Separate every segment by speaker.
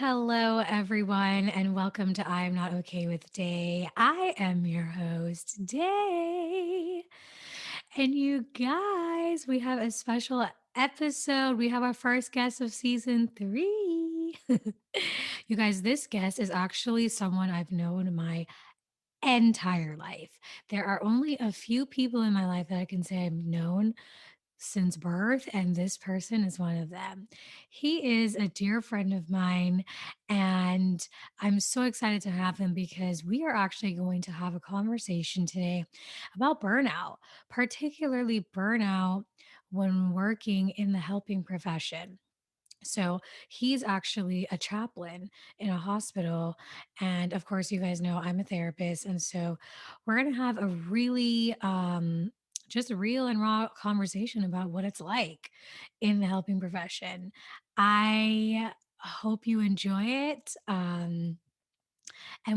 Speaker 1: Hello, everyone, and welcome to I'm Not Okay with Day. I am your host, Day. And you guys, we have a special episode. We have our first guest of season 3. You guys, this guest is actually someone I've known my entire life. There are only a few people in my life that I can say I've known since birth, and this person is one of them. He is a dear friend of mine, and I'm so excited to have him because we are actually going to have a conversation today about burnout, particularly burnout when working in the helping profession. So he's actually a chaplain in a hospital. And of course, you guys know I'm a therapist. And so we're going to have a really, just a real and raw conversation about what it's like in the helping profession. I hope you enjoy it. And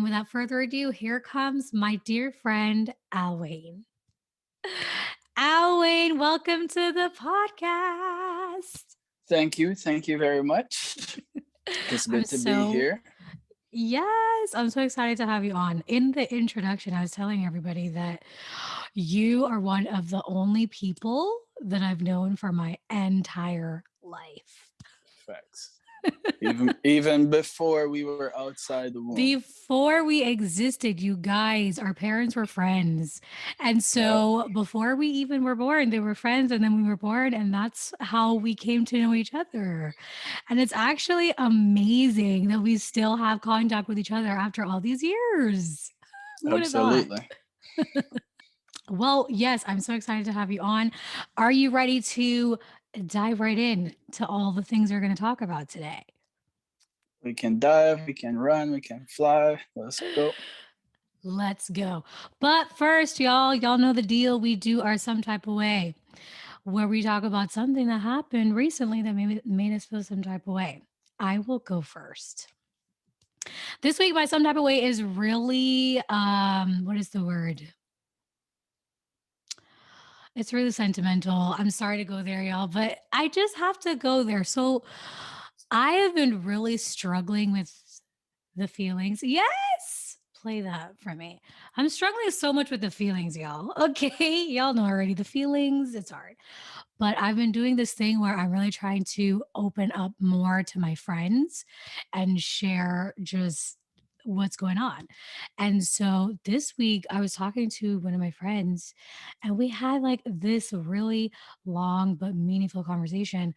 Speaker 1: without further ado, here comes my dear friend, Alwayne. Alwayne, welcome to the podcast.
Speaker 2: Thank you. Thank you very much. It's
Speaker 1: I'm
Speaker 2: good to be
Speaker 1: so
Speaker 2: here.
Speaker 1: Yes, I'm so excited to have you on. In the introduction, I was telling everybody that you are one of the only people that I've known for my entire life.
Speaker 2: Facts. Even before we were outside the womb.
Speaker 1: Before we existed, you guys, our parents were friends. And
Speaker 2: Yeah,
Speaker 1: so before we even were born, they were friends, and then we were born, and that's how we came to know each other. And it's actually amazing that we still have contact with each other after all these years. Who would have thought?
Speaker 2: absolutely.
Speaker 1: Well, yes, I'm so excited to have you on. Are you ready to dive right in to all the things we're going to talk about today?
Speaker 2: We can dive, we can run, we can fly. Let's go.
Speaker 1: Let's go. But first, y'all know the deal. We do our Some Type of Way, where we talk about something that happened recently that made us feel some type of way. I will go first. This week, my Some Type of Way is really, what is the word? It's really sentimental. I'm sorry to go there, y'all, but I just have to go there. So I have been really struggling with the feelings. Yes. Play that for me. I'm struggling so much with the feelings, y'all. Okay. Y'all know already the feelings. It's hard. But I've been doing this thing where I'm really trying to open up more to my friends and share just what's going on. And so this week I was talking to one of my friends and we had like this really long but meaningful conversation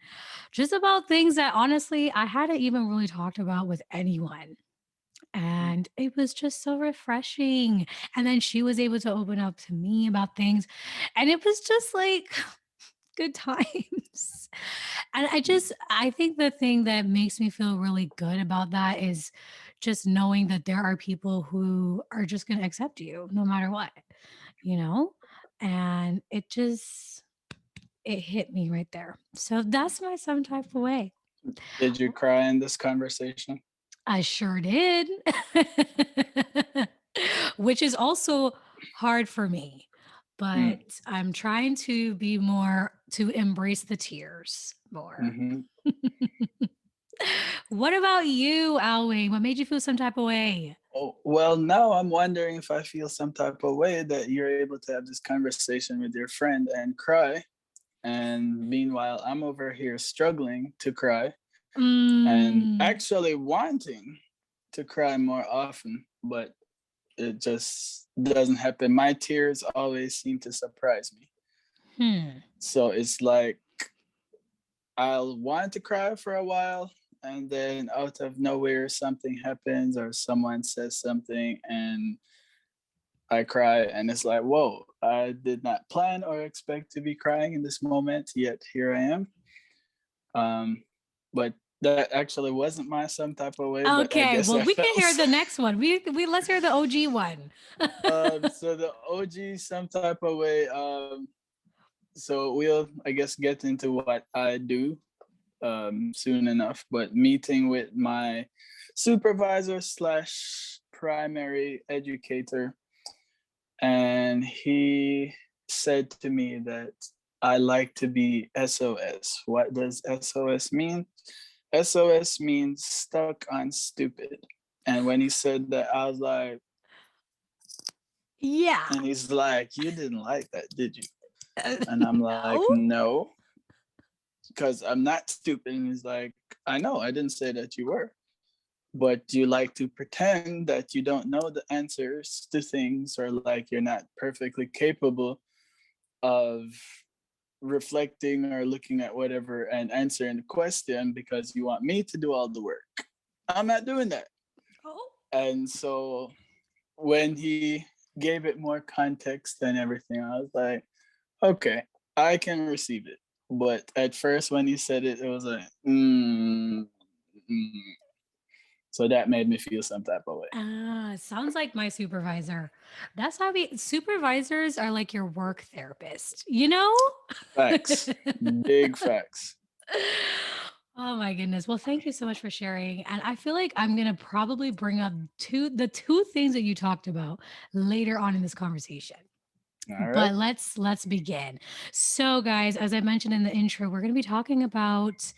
Speaker 1: just about things that honestly I hadn't even really talked about with anyone. And it was just so refreshing. And then she was able to open up to me about things. And it was just like good times. And I think the thing that makes me feel really good about that is just knowing that there are people who are just going to accept you no matter what, you know? And it hit me right there. So that's my some type of way.
Speaker 2: Did you cry in this conversation?
Speaker 1: I sure did. Which is also hard for me, but
Speaker 2: Mm.
Speaker 1: I'm trying to be more to embrace the tears more.
Speaker 2: hmm
Speaker 1: What about you, Alwyn? What made you feel some type of way?
Speaker 2: Oh, well, now I'm wondering if I feel some type of way that you're able to have this conversation with your friend and cry. And meanwhile, I'm over here struggling to cry and
Speaker 1: Mm,
Speaker 2: actually wanting to cry more often, but it just doesn't happen. My tears always seem to surprise me.
Speaker 1: hmm.
Speaker 2: So it's like I'll want to cry for a while, and then out of nowhere, something happens or someone says something, and I cry. And it's like, whoa, I did not plan or expect to be crying in this moment, yet here I am. But that actually wasn't my some type of way, but I
Speaker 1: Okay,
Speaker 2: guess
Speaker 1: well,
Speaker 2: I
Speaker 1: we can
Speaker 2: felt
Speaker 1: hear the next one. We let's hear the OG one.
Speaker 2: so the OG some type of way. So we'll I guess get into what I do soon enough. But meeting with my supervisor slash primary educator, and he said to me that I like to be SOS. What does SOS mean? SOS means stuck on stupid. And when he said that, I was like,
Speaker 1: Yeah.
Speaker 2: and he's like, you didn't like that, did you? And I'm like,
Speaker 1: No.
Speaker 2: no, because I'm not stupid. And he's like, I know, I didn't say that you were. But you like to pretend that you don't know the answers to things, or like you're not perfectly capable of reflecting or looking at whatever and answering the question because you want me to do all the work. I'm not doing that.
Speaker 1: Oh.
Speaker 2: And so when he gave it more context and everything, I was like, okay, I can receive it. But at first, when he said it, it was like, so that made me feel some type of way.
Speaker 1: Ah, sounds like my supervisor. That's how we supervisors are like your work therapist, you know?
Speaker 2: Facts, big facts.
Speaker 1: Oh my goodness. Well, thank you so much for sharing. And I feel like I'm going to probably bring up the two things that you talked about later on in this conversation.
Speaker 2: All right.
Speaker 1: But let's begin. So guys, as I mentioned in the intro, we're going to be talking about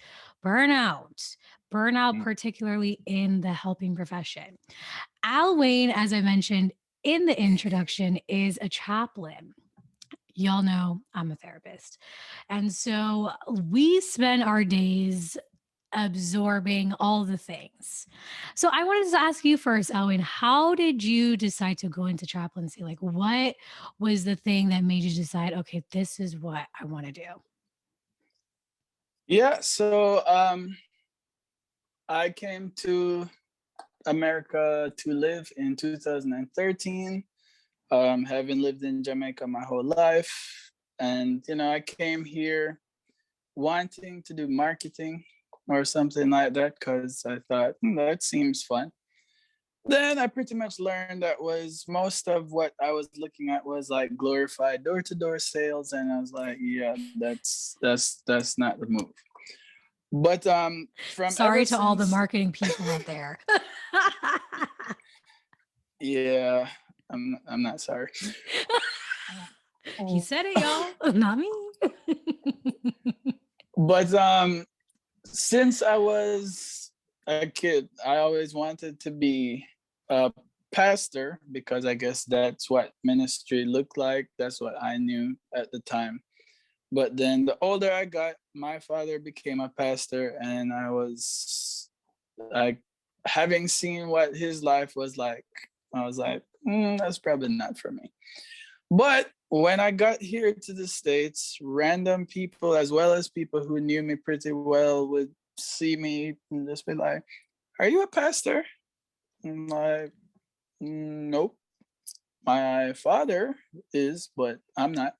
Speaker 1: burnout. Burnout
Speaker 2: Mm.
Speaker 1: particularly in the helping profession. Alwayne, as I mentioned in the introduction, is a chaplain. Y'all know I'm a therapist. And so we spend our days absorbing all the things. So I wanted to ask you first, Alwyn, how did you decide to go into chaplaincy? Like, what was the thing that made you decide, okay, this is what I want to do?
Speaker 2: Yeah. So I came to America to live in 2013. Having lived in Jamaica my whole life, and I came here wanting to do marketing or something like that because I thought that seems fun. Then I pretty much learned that was most of what I was looking at was like glorified door-to-door sales, and I was like, yeah, that's not the move. But from ever
Speaker 1: Sorry to all the
Speaker 2: since,
Speaker 1: marketing people out there.
Speaker 2: yeah, I'm not sorry.
Speaker 1: He said it, y'all, not me.
Speaker 2: But since I was a kid, I always wanted to be a pastor because I guess that's what ministry looked like. That's what I knew at the time. But then the older I got, my father became a pastor, and I was like, having seen what his life was like, I was like, that's probably not for me. But when I got here to the States, random people, as well as people who knew me pretty well, would see me and just be like, are you a pastor? I'm like, nope. My father is, but I'm not.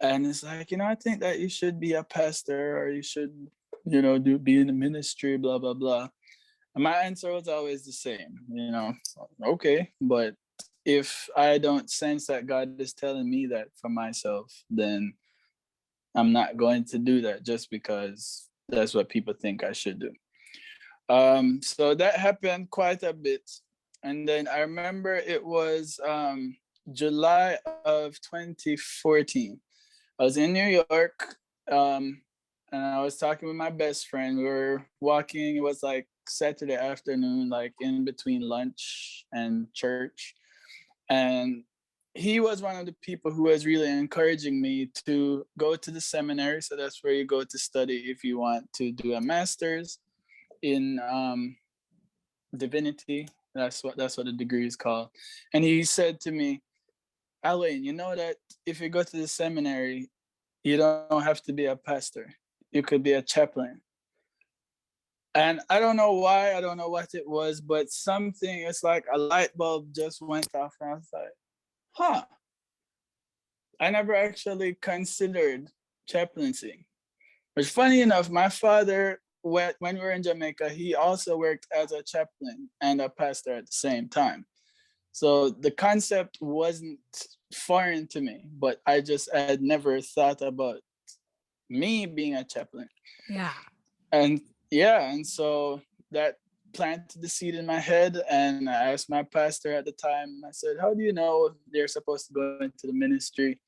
Speaker 2: And it's like, I think that you should be a pastor, or you should, be in the ministry, blah, blah, blah. And my answer was always the same, okay, but if I don't sense that God is telling me that for myself, then I'm not going to do that just because that's what people think I should do. So that happened quite a bit. And then I remember it was July of 2014. I was in New York, and I was talking with my best friend. We were walking, it was like Saturday afternoon, like in between lunch and church. And he was one of the people who was really encouraging me to go to the seminary. So that's where you go to study if you want to do a master's in divinity. That's what the degree is called. And he said to me, Alwayne, you know that if you go to the seminary, you don't have to be a pastor. You could be a chaplain. And I don't know why, I don't know what it was, but something, it's like a light bulb just went off, and I was like, huh, I never actually considered chaplaincy. But funny enough, my father, when we were in Jamaica, he also worked as a chaplain and a pastor at the same time. So the concept wasn't foreign to me, but I just had never thought about me being a chaplain.
Speaker 1: Yeah.
Speaker 2: And yeah, and so that planted the seed in my head. And I asked my pastor at the time, I said, how do you know they're supposed to go into the ministry?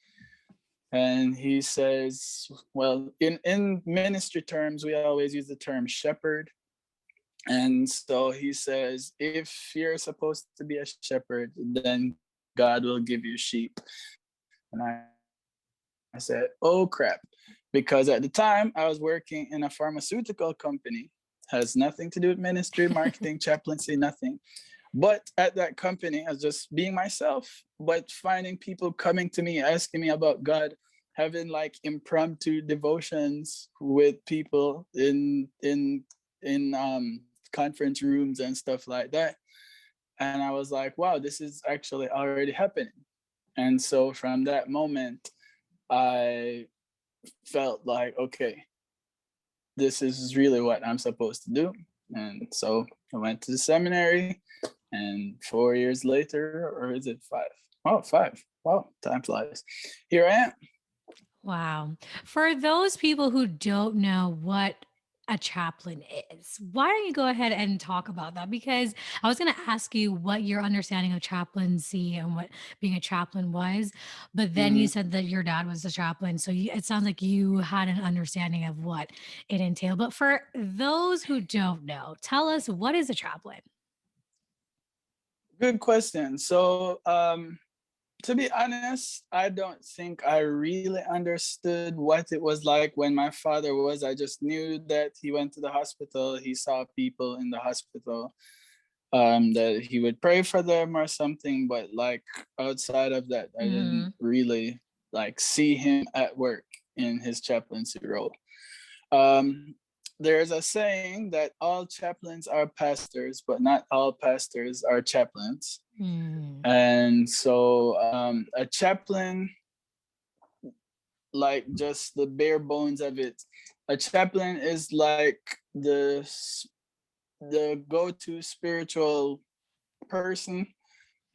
Speaker 2: And he says, well, in ministry terms, we always use the term shepherd. And so he says, if you're supposed to be a shepherd, then God will give you sheep. And I said, oh crap. Because at the time I was working in a pharmaceutical company, has nothing to do with ministry, marketing, chaplaincy, nothing. But at that company, I was just being myself, but finding people coming to me, asking me about God, having like impromptu devotions with people in conference rooms and stuff like that. And I was like, wow, this is actually already happening. And so from that moment, I felt like, okay, this is really what I'm supposed to do. And so I went to the seminary, and 4 years later, or is it five? Oh, five. Wow, time flies. Here I am.
Speaker 1: Wow. For those people who don't know what a chaplain is, why don't you go ahead and talk about that? Because I was going to ask you what your understanding of chaplaincy and what being a chaplain was, but then you
Speaker 2: Mhm.
Speaker 1: said that your dad was a chaplain. So it sounds like you had an understanding of what it entailed. But for those who don't know, tell us, what is a chaplain?
Speaker 2: Good question. So, to be honest, I don't think I really understood what it was like when my father was. I just knew that he went to the hospital, he saw people in the hospital, that he would pray for them or something. But like outside of that, I didn't
Speaker 1: Hmm.
Speaker 2: really like see him at work in his chaplaincy role. Um, there's a saying that all chaplains are pastors, but not all pastors are chaplains.
Speaker 1: Hmm.
Speaker 2: And so a chaplain, like just the bare bones of it, a chaplain is like the go-to spiritual person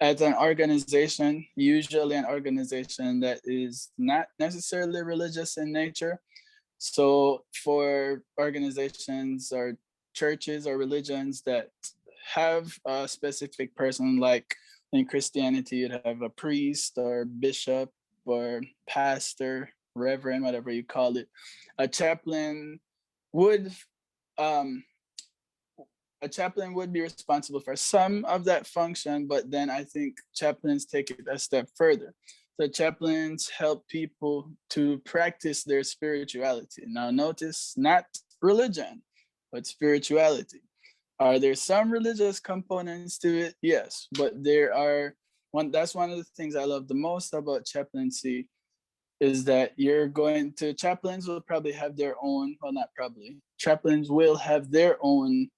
Speaker 2: at an organization, usually an organization that is not necessarily religious in nature. So for organizations or churches or religions that have a specific person, like in Christianity, you'd have a priest or bishop or pastor, reverend, whatever you call it. A chaplain would um, a chaplain would be responsible for some of that function, but then I think chaplains take it a step further. So chaplains help people to practice their spirituality. Now, notice not religion, but spirituality. Are there some religious components to it? Yes, but there are one. That's one of the things I love the most about chaplaincy is that you're going to chaplains will probably have their own. Well, not probably. Chaplains will have their own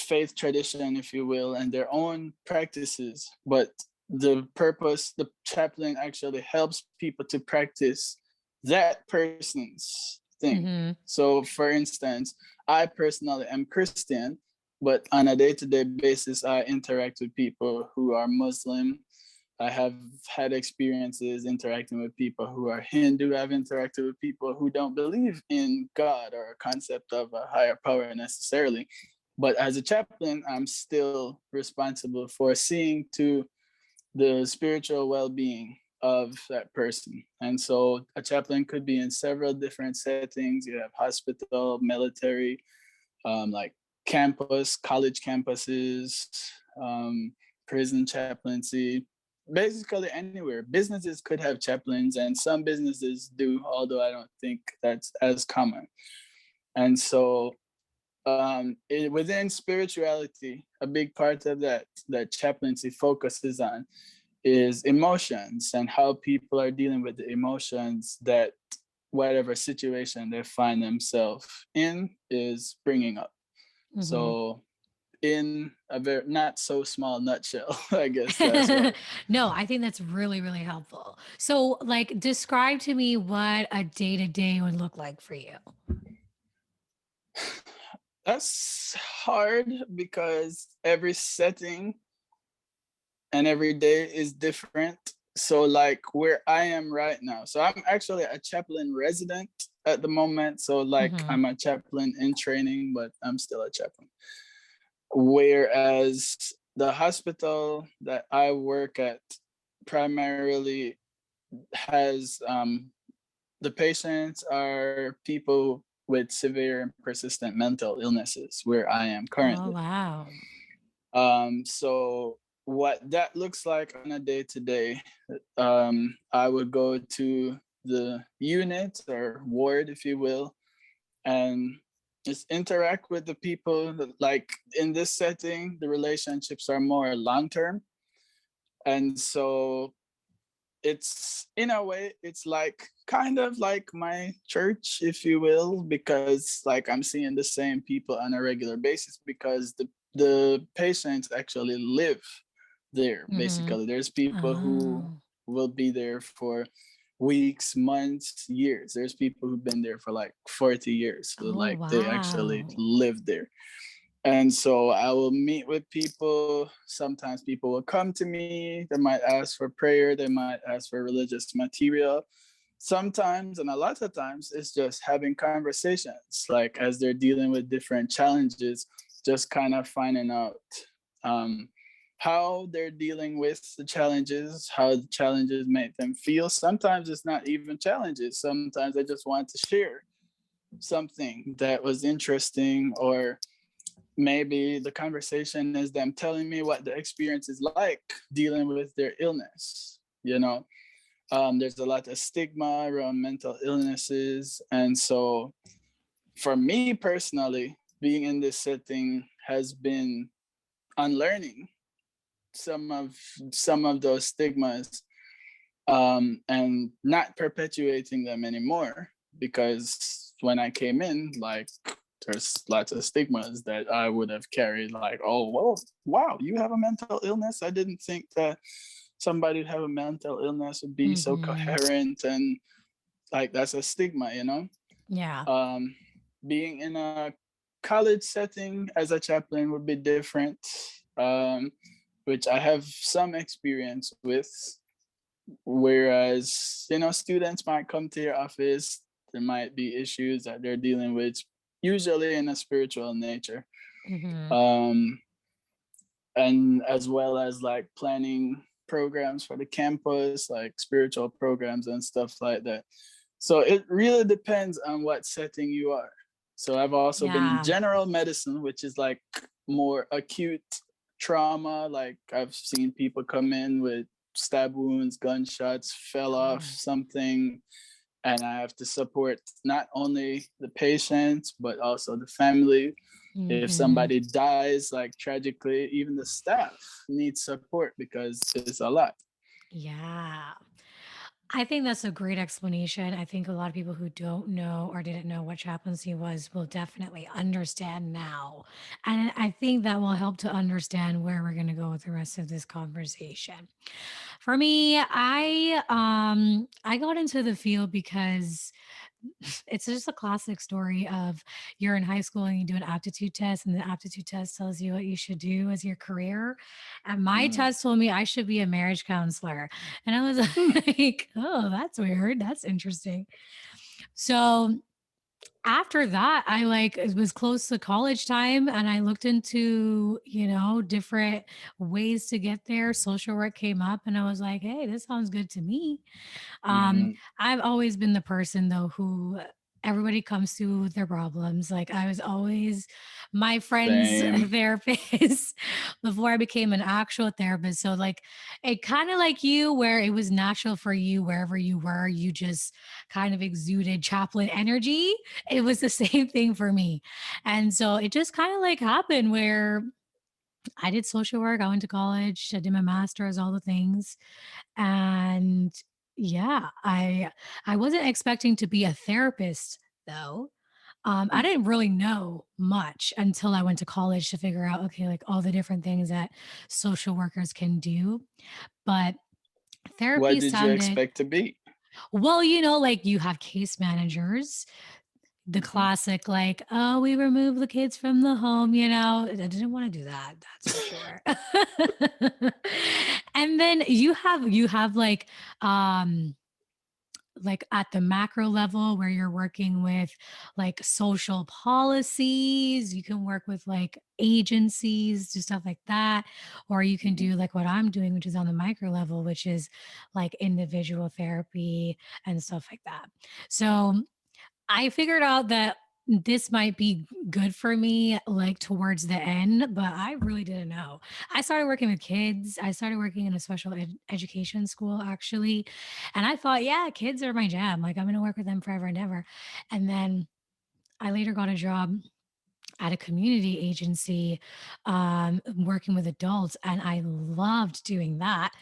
Speaker 2: faith tradition, if you will, and their own practices. But the chaplain actually helps people to practice that person's thing.
Speaker 1: Hmm.
Speaker 2: So, for instance, I personally am Christian, but on a day to day basis, I interact with people who are Muslim. I have had experiences interacting with people who are Hindu. I've interacted with people who don't believe in God or a concept of a higher power necessarily. But as a chaplain, I'm still responsible for seeing to the spiritual well being of that person. And so a chaplain could be in several different settings. You have hospital, military, like campus, college campuses, um, prison chaplaincy, basically anywhere. Businesses could have chaplains, and some businesses do, although I don't think that's as common. And so within spirituality, a big part of that chaplaincy focuses on is emotions and how people are dealing with the emotions that whatever situation they find themselves in is bringing up.
Speaker 1: Hmm.
Speaker 2: So, in a very not so small nutshell, I guess that's what.
Speaker 1: No, I think that's really, really helpful. So, like, describe to me what a day to day would look like for you.
Speaker 2: That's hard because every setting and every day is different. So, like where I am right now, so I'm actually a chaplain resident at the moment. So, like
Speaker 1: Hmm.
Speaker 2: I'm a chaplain in training, but I'm still a chaplain. Whereas the hospital that I work at primarily has the patients are people. with severe and persistent mental illnesses where I am
Speaker 1: Oh,
Speaker 2: currently.
Speaker 1: wow.
Speaker 2: So what that looks like on a day to day, I would go to the unit or ward, if you will, and just interact with the people like in this setting, the relationships are more long term. And so it's in a way, it's like kind of like my church, if you will, because like I'm seeing the same people on a regular basis because the patients actually live there.
Speaker 1: Mm-hmm.
Speaker 2: Basically, there's people who
Speaker 1: Oh.
Speaker 2: will be there for weeks, months, years. There's people who've been there for like 40 years. So
Speaker 1: Oh,
Speaker 2: like they actually
Speaker 1: wow.
Speaker 2: live there. And so I will meet with people. Sometimes people will come to me. They might ask for prayer. They might ask for religious material. Sometimes, and a lot of times, it's just having conversations, like as they're dealing with different challenges, just kind of finding out um, how they're dealing with the challenges, how the challenges make them feel. Sometimes it's not even challenges. Sometimes they just want to share something that was interesting, or maybe the conversation is them telling me what the experience is like dealing with their illness. There's a lot of stigma around mental illnesses, and so for me personally, being in this setting has been unlearning some of some of those stigmas, and not perpetuating them anymore, because when I came in, like, there's lots of stigmas that I would have carried, like, oh, well, wow, you have a mental illness. I didn't think that somebody would have a mental illness would be so
Speaker 1: Mm-hmm.
Speaker 2: coherent, and like that's a stigma.
Speaker 1: Yeah.
Speaker 2: um Being in a college setting as a chaplain would be different, um which I have some experience with. Whereas, students might come to your office, there might be issues that they're dealing with, usually in a spiritual nature.
Speaker 1: Mm-hmm.
Speaker 2: Um, and as well as like planning programs for the campus, like spiritual programs and stuff like that. So it really depends on what setting you are. So I've also been in
Speaker 1: Yeah.
Speaker 2: general medicine, which is like more acute trauma. Like I've seen people come in with stab wounds, gunshots, fell off
Speaker 1: Oh.
Speaker 2: something, and I have to support not only the patient but also the family. If
Speaker 1: Mm-hmm.
Speaker 2: somebody dies, like tragically, even the staff needs support because it's a lot.
Speaker 1: Yeah. I think that's a great explanation. I think a lot of people who don't know or didn't know what chaplaincy was will definitely understand now. And I think that will help to understand where we're going to go with the rest of this conversation. For me, I got into the field because it's just a classic story of you're in high school and you do an aptitude test, and the aptitude test tells you what you should do as your career. And my
Speaker 2: Mm.
Speaker 1: test told me I should be a marriage counselor. And I was
Speaker 2: Hmm.
Speaker 1: like, oh, that's weird. That's interesting. So after that, I like it was close to college time and I looked into, different ways to get there. Social work came up and I was like, hey, this sounds good to me.
Speaker 2: Mm-hmm.
Speaker 1: I've always been the person though who everybody comes to with their problems. Like I was always my friend's
Speaker 2: Same.
Speaker 1: therapist before I became an actual therapist. So like it kind of like you where it was natural for you wherever you were, you just kind of exuded chaplain energy. It was the same thing for me. And so it just kind of like happened where I did social work, I went to college, I did my master's, all the things. And yeah, I wasn't expecting to be a therapist though. I
Speaker 2: Mm.
Speaker 1: didn't really know much until I went to college to figure out, okay, like all the different things that social workers can do. But
Speaker 2: What
Speaker 1: therapy
Speaker 2: did you
Speaker 1: sounded,
Speaker 2: expect to be?
Speaker 1: well, like you have case managers, the
Speaker 2: Mm-hmm.
Speaker 1: classic, like, oh, we remove the kids from the home, I didn't want to do that, that's for sure. And then you have like at the macro level where you're working with like social policies, you can work with like agencies, do stuff like that, or you can
Speaker 2: Mm-hmm.
Speaker 1: do like what I'm doing, which is on the micro level, which is like individual therapy and stuff like that. So I figured out that this might be good for me like towards the end, but I really didn't know. I started working with kids. I started working in a special education school actually. And I thought, yeah, kids are my jam. Like I'm going to work with them forever and ever. And then I later got a job at a community agency, working with adults, and I loved doing that.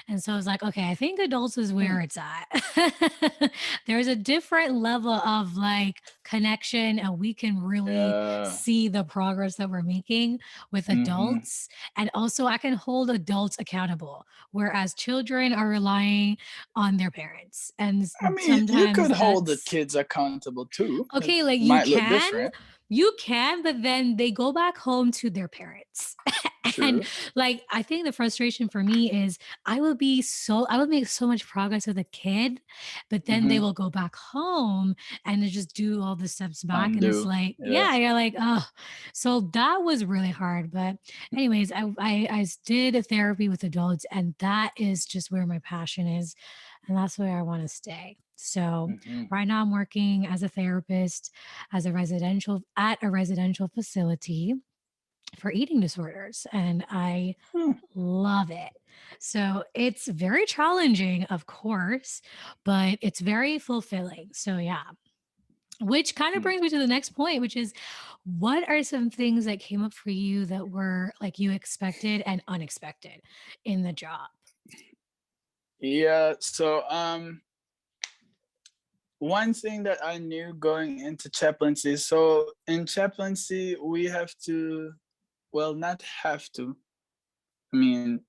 Speaker 1: And so I was like, okay, I think adults is
Speaker 2: Hmm.
Speaker 1: where it's at. There's a different level of like connection, and we can really
Speaker 2: Yeah.
Speaker 1: see the progress that we're making with
Speaker 2: Hmm.
Speaker 1: adults. And also, I can hold adults accountable, whereas children are relying on their parents. And
Speaker 2: I mean, you could
Speaker 1: sometimes
Speaker 2: hold the
Speaker 1: that's
Speaker 2: kids accountable too. It
Speaker 1: okay, like
Speaker 2: might look different.
Speaker 1: you can, but then they go back home to their parents. And
Speaker 2: True.
Speaker 1: like, I think the frustration for me is I would make so much progress with a kid, but then they
Speaker 2: Hmm.
Speaker 1: will go back home and they just do all the steps back. And it's
Speaker 2: Undo.
Speaker 1: like,
Speaker 2: Yeah.
Speaker 1: yeah, you're like, oh, so that was really hard. But anyways, I did a therapy with adults, and that is just where my passion is. And that's where I want to stay. So
Speaker 2: Hmm.
Speaker 1: right now I'm working as a therapist as a residential at a residential facility for eating disorders, and I
Speaker 2: Hmm.
Speaker 1: love it. So it's very challenging, of course, but it's very fulfilling. So yeah, which kind of
Speaker 2: Hmm.
Speaker 1: brings me to the next point, which is what are some things that came up for you that were like you expected and unexpected in the job?
Speaker 2: Yeah. So one thing that I knew going into chaplaincy. So in chaplaincy, we have to, well, not have to. I mean,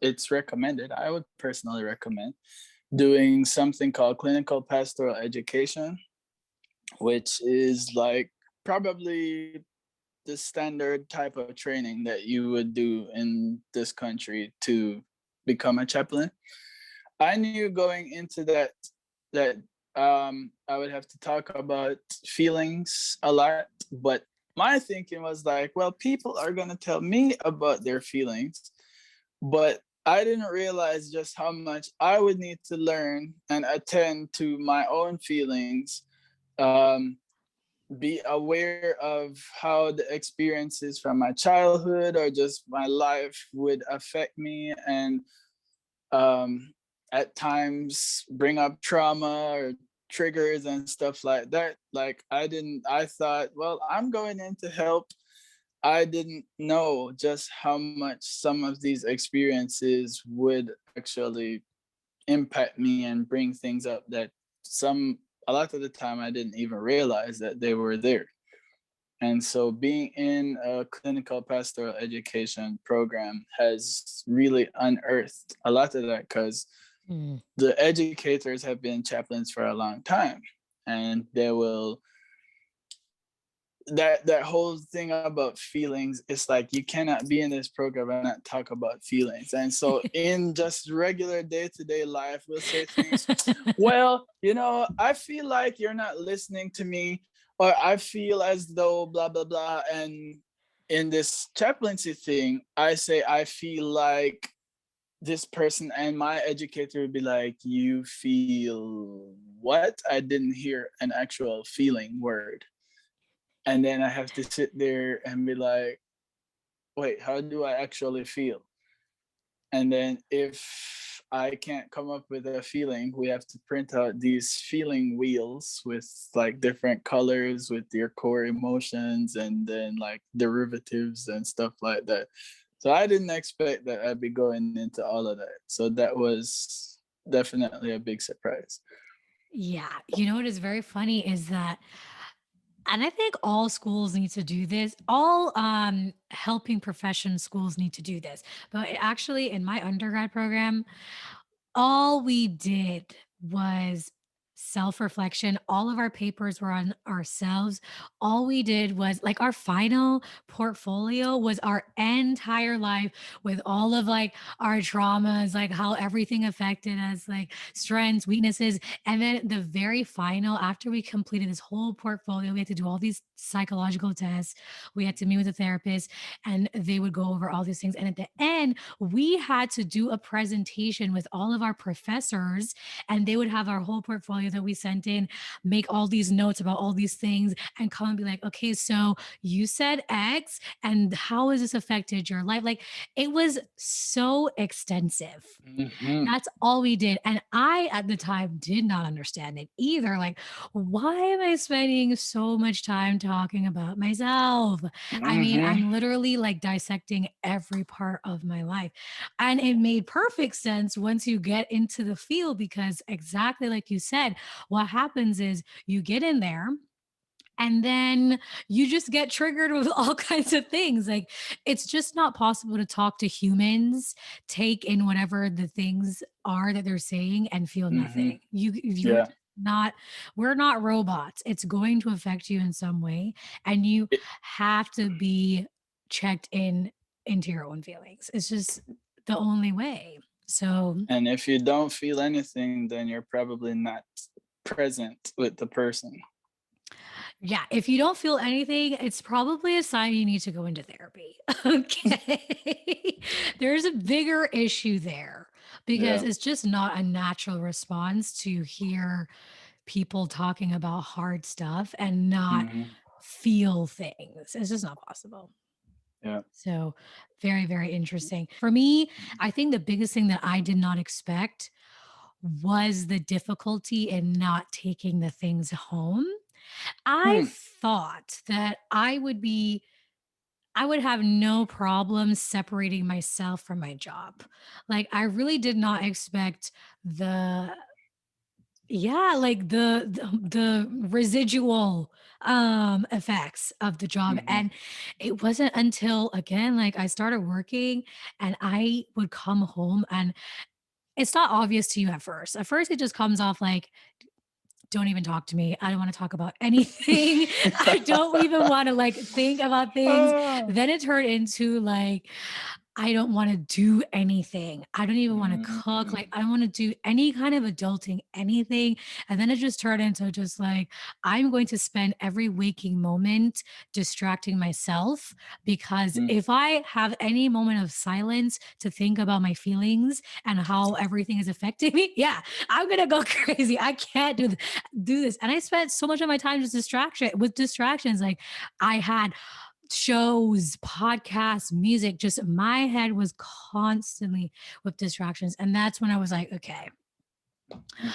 Speaker 2: it's recommended. I would personally recommend doing something called clinical pastoral education, which is like probably the standard type of training that you would do in this country to become a chaplain. I knew going into that I would have to talk about feelings a lot, but my thinking was like, well, people are gonna tell me about their feelings, but I didn't realize just how much I would need to learn and attend to my own feelings, um, be aware of how the experiences from my childhood or just my life would affect me, and um, at times bring up trauma or triggers and stuff like that. Like I thought, well, I'm going in to help. I didn't know just how much some of these experiences would actually impact me and bring things up that some a lot of the time I didn't even realize that they were there. And so being in a clinical pastoral education program has really unearthed a lot of that, because
Speaker 1: Mm.
Speaker 2: the educators have been chaplains for a long time, and they will that whole thing about feelings, it's like you cannot be in this program and not talk about feelings. And so in just regular day-to-day life we'll say things, well, I feel like you're not listening to me, or I feel as though blah blah blah. And in this chaplaincy thing, I say I feel like this person, and my educator would be like, you feel what? I didn't hear an actual feeling word. And then I have to sit there and be like, wait, how do I actually feel? And then if I can't come up with a feeling, we have to print out these feeling wheels with like different colors with your core emotions and then like derivatives and stuff like that. So I didn't expect that I'd be going into all of that. So that was definitely a big surprise.
Speaker 1: Yeah, you know what is very funny is that, and I think all schools need to do this. All helping profession schools need to do this. But actually, in my undergrad program, all we did was self-reflection. All of our papers were on ourselves. All we did was like our final portfolio was our entire life with all of like our traumas, like how everything affected us, like strengths, weaknesses. And then the very final, after we completed this whole portfolio, we had to do all these psychological tests. We had to meet with a therapist and they would go over all these things. And at the end, we had to do a presentation with all of our professors, and they would have our whole portfolio that we sent in, make all these notes about all these things, and come and be like, okay, so you said X, and how has this affected your life? Like, it was so extensive.
Speaker 2: Hmm.
Speaker 1: That's all we did. And I, at the time, did not understand it either. Like, why am I spending so much time talking about myself? I mean,
Speaker 2: Hmm.
Speaker 1: I'm literally like dissecting every part of my life. And it made perfect sense once you get into the field, because exactly like you said, what happens is you get in there and then you just get triggered with all kinds of things. Like, it's just not possible to talk to humans, take in whatever the things are that they're saying, and feel
Speaker 2: Hmm.
Speaker 1: nothing. You're
Speaker 2: Yeah.
Speaker 1: just not, we're not robots. It's going to affect you in some way, and you
Speaker 2: It-
Speaker 1: have to be checked in into your own feelings. It's just the only way. So
Speaker 2: and if you don't feel anything, then you're probably not present with the person.
Speaker 1: yeah, if you don't feel anything, it's probably a sign you need to go into therapy. Okay. There's a bigger issue there, because
Speaker 2: Yeah.
Speaker 1: it's just not a natural response to hear people talking about hard stuff and not
Speaker 2: Hmm.
Speaker 1: feel things. It's just not possible.
Speaker 2: Yeah.
Speaker 1: So, very, very interesting. For me, I think the biggest thing that I did not expect was the difficulty in not taking the things home. I
Speaker 2: Hmm.
Speaker 1: thought that I would have no problem separating myself from my job. Like, I really did not expect the yeah, like the residual effects of the job.
Speaker 2: Hmm.
Speaker 1: And it wasn't until, again, like, I started working and I would come home, and it's not obvious to you at first. At first it just comes off like, don't even talk to me. I don't want to talk about anything. I don't even want to like think about things.
Speaker 2: Ah.
Speaker 1: Then it turned into like, I don't want to do anything. I don't even want to cook. Like,
Speaker 2: Mm.
Speaker 1: I don't want to do any kind of adulting, anything. And then it just turned into just like, I'm going to spend every waking moment distracting myself, because
Speaker 2: Mm.
Speaker 1: if I have any moment of silence to think about my feelings and how everything is affecting me, yeah, I'm gonna go crazy. I can't do this. And I spent so much of my time just distractions. Like, I had shows, podcasts, music, just my head was constantly with distractions. And that's when I was like, okay,
Speaker 2: Mm.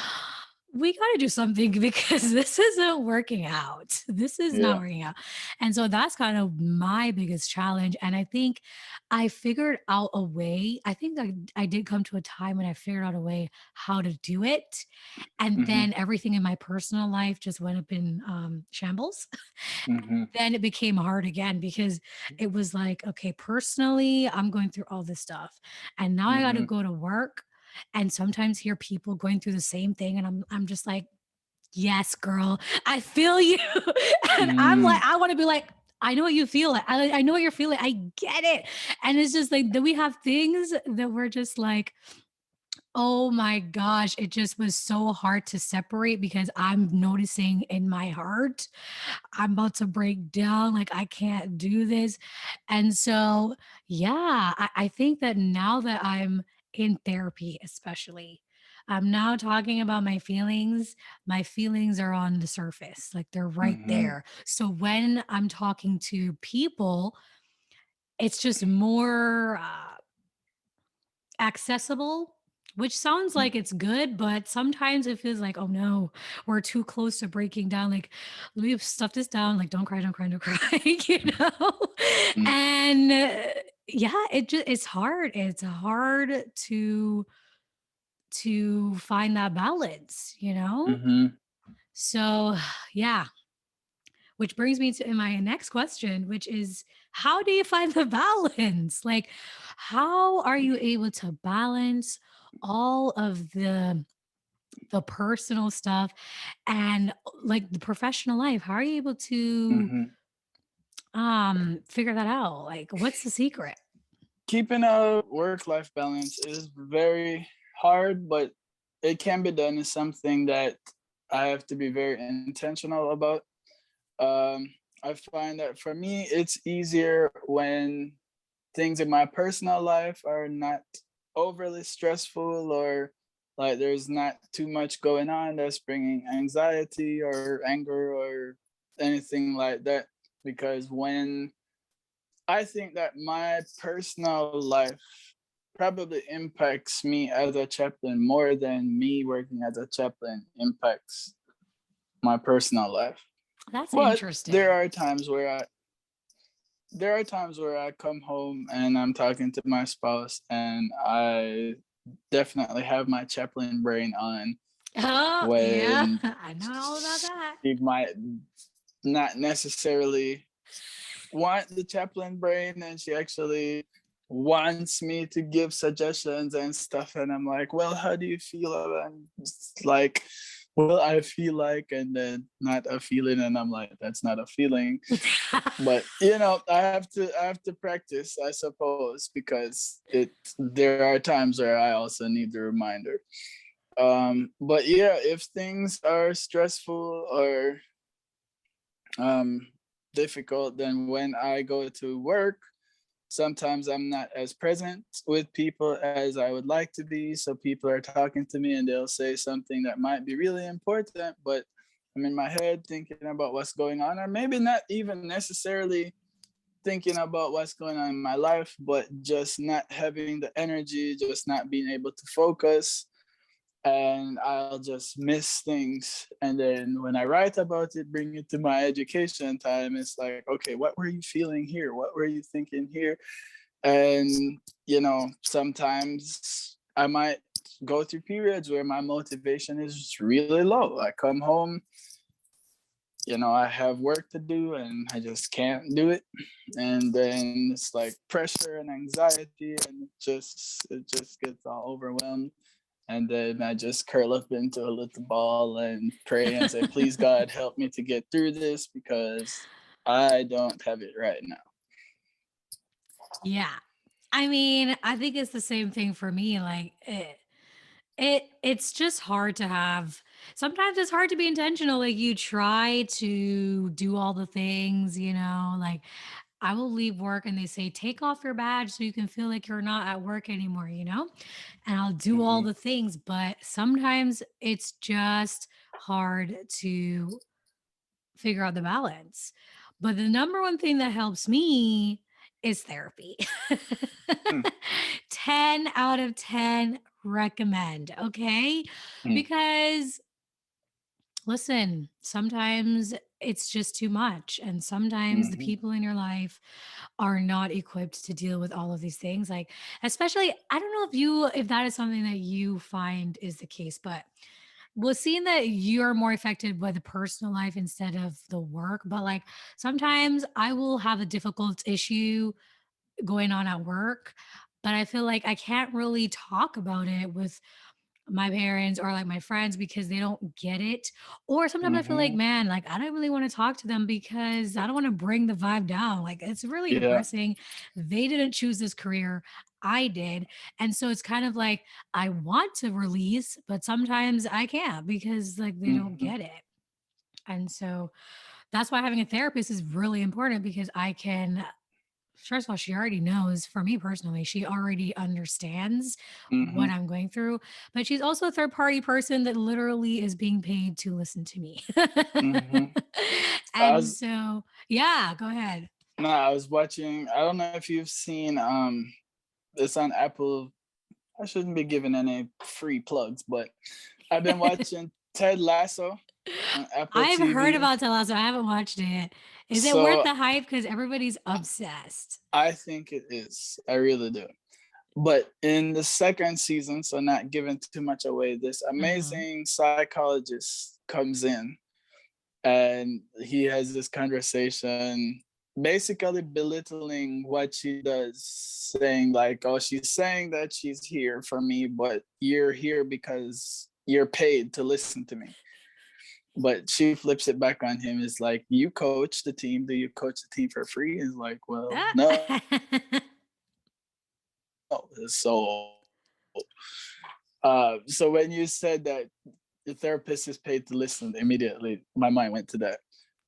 Speaker 1: we got to do something because this isn't working out. This is not
Speaker 2: Yeah.
Speaker 1: working out. And so that's kind of my biggest challenge. And I think I figured out a way. I think I did come to a time when I figured out a way how to do it. And
Speaker 2: Hmm.
Speaker 1: then everything in my personal life just went up in shambles.
Speaker 2: Hmm.
Speaker 1: Then it became hard again, because it was like, okay, personally, I'm going through all this stuff. And now I got to
Speaker 2: Hmm.
Speaker 1: go to work and sometimes hear people going through the same thing. And I'm just like, yes, girl, I feel you. And I'm like,
Speaker 2: Mm.
Speaker 1: I want to be like, I know what you feel like. I know what you're feeling. I get it. And it's just like, then we have things that we're just like, oh my gosh, it just was so hard to separate, because I'm noticing in my heart I'm about to break down. Like, I can't do this. And so, yeah, I think that now that I'm in therapy, especially, I'm now talking about my feelings are on the surface, like they're right
Speaker 2: Hmm.
Speaker 1: there. So when I'm talking to people, it's just more accessible, which sounds like it's good, but sometimes it feels like, oh no, we're too close to breaking down. Like, let me stuff this down. Like, don't cry, don't cry, don't cry, you know?
Speaker 2: Mm.
Speaker 1: And yeah, it's hard. It's hard to find that balance, you know?
Speaker 2: Hmm.
Speaker 1: So yeah, which brings me to my next question, which is, how do you find the balance? Like, how are you able to balance all of the personal stuff and like the professional life? How are you able to
Speaker 2: Hmm.
Speaker 1: figure that out? Like, what's the secret?
Speaker 2: Keeping a work-life balance is very hard, but it can be done. It's something that I have to be very intentional about. I find that for me, it's easier when things in my personal life are not overly stressful or Like there's not too much going on that's bringing anxiety or anger or anything like that. Because when I think that my personal life probably impacts me as a chaplain more than me working as a chaplain impacts my personal life.
Speaker 1: That's
Speaker 2: But
Speaker 1: interesting.
Speaker 2: there are times where I come home and I'm talking to my spouse and I definitely have my chaplain brain on
Speaker 1: Oh, yeah.
Speaker 2: when
Speaker 1: I know all about that.
Speaker 2: she might not necessarily want the chaplain brain and she actually wants me to give suggestions and stuff, and I'm like, well, how do you feel about it? And it's like, well, I feel like, and then not a feeling, and I'm like, that's not a feeling. But I have to practice, I suppose, because it there are times where I also need the reminder. But yeah, if things are stressful or um difficult, then when I go to work, sometimes I'm not as present with people as I would like to be. So people are talking to me and they'll say something that might be really important, but I'm in my head thinking about what's going on, or maybe not even necessarily thinking about what's going on in my life, but just not having the energy, just not being able to focus, and I'll just miss things. And then when I write about it, bring it to my education time, it's like, okay, what were you feeling here? What were you thinking here? And, sometimes I might go through periods where my motivation is really low. I come home, I have work to do and I just can't do it. And then it's like pressure and anxiety, and it just gets all overwhelmed. And then I just curl up into a little ball and pray and say, please, God, help me to get through this because I don't have it right now.
Speaker 1: Yeah. I mean, I think it's the same thing for me. Like it's just hard to have, sometimes it's hard to be intentional. Like you try to do all the things, like I will leave work and they say, take off your badge so you can feel like you're not at work anymore. And I'll do all
Speaker 2: Mm-hmm,
Speaker 1: the things, but sometimes it's just hard to figure out the balance. But the number one thing that helps me is therapy.
Speaker 2: mm-hmm,
Speaker 1: 10 out of 10 recommend, okay? Because listen, sometimes it's just too much. And sometimes the
Speaker 2: mm-hmm,
Speaker 1: people in your life are not equipped to deal with all of these things. Like, especially, I don't know if that is something that you find is the case, but well, seeing that you're more affected by the personal life instead of the work, but like sometimes I will have a difficult issue going on at work, but I feel like I can't really talk about it with my parents or like my friends because they don't get it. Or sometimes I feel like,
Speaker 2: mm-hmm.
Speaker 1: man, like I don't really want to talk to them because I don't want to bring the vibe down. Like it's really
Speaker 2: Yeah.
Speaker 1: depressing. They didn't choose this career. I did. And so it's kind of like I want to release, but sometimes I can't because like they don't
Speaker 2: Mm-hmm,
Speaker 1: get it. And so that's why having a therapist is really important because I can, first of all, she already knows, for me personally, she already understands
Speaker 2: mm-hmm,
Speaker 1: what I'm going through, but she's also a third party person that literally is being paid to listen to me.
Speaker 2: mm-hmm. I
Speaker 1: And
Speaker 2: was
Speaker 1: so, yeah, go ahead.
Speaker 2: no, I was watching. I don't know if you've seen it's on Apple. I shouldn't be giving any free plugs, but I've been watching Ted Lasso on Apple
Speaker 1: I've heard
Speaker 2: TV.
Speaker 1: about Ted, I haven't watched it. Is it worth
Speaker 2: So
Speaker 1: the hype? Because everybody's obsessed.
Speaker 2: I think it is. I really do. But in the second season, so not giving too much away, this
Speaker 1: Mhm.
Speaker 2: amazing psychologist comes in and he has this conversation basically belittling what she does, saying like, oh, she's saying that she's here for me, but you're here because you're paid to listen to me. But she flips it back on him. Is like, you coach the team. Do you coach the team for free? Is like, well, no. So so when you said that the therapist is paid to listen, immediately my mind went to that.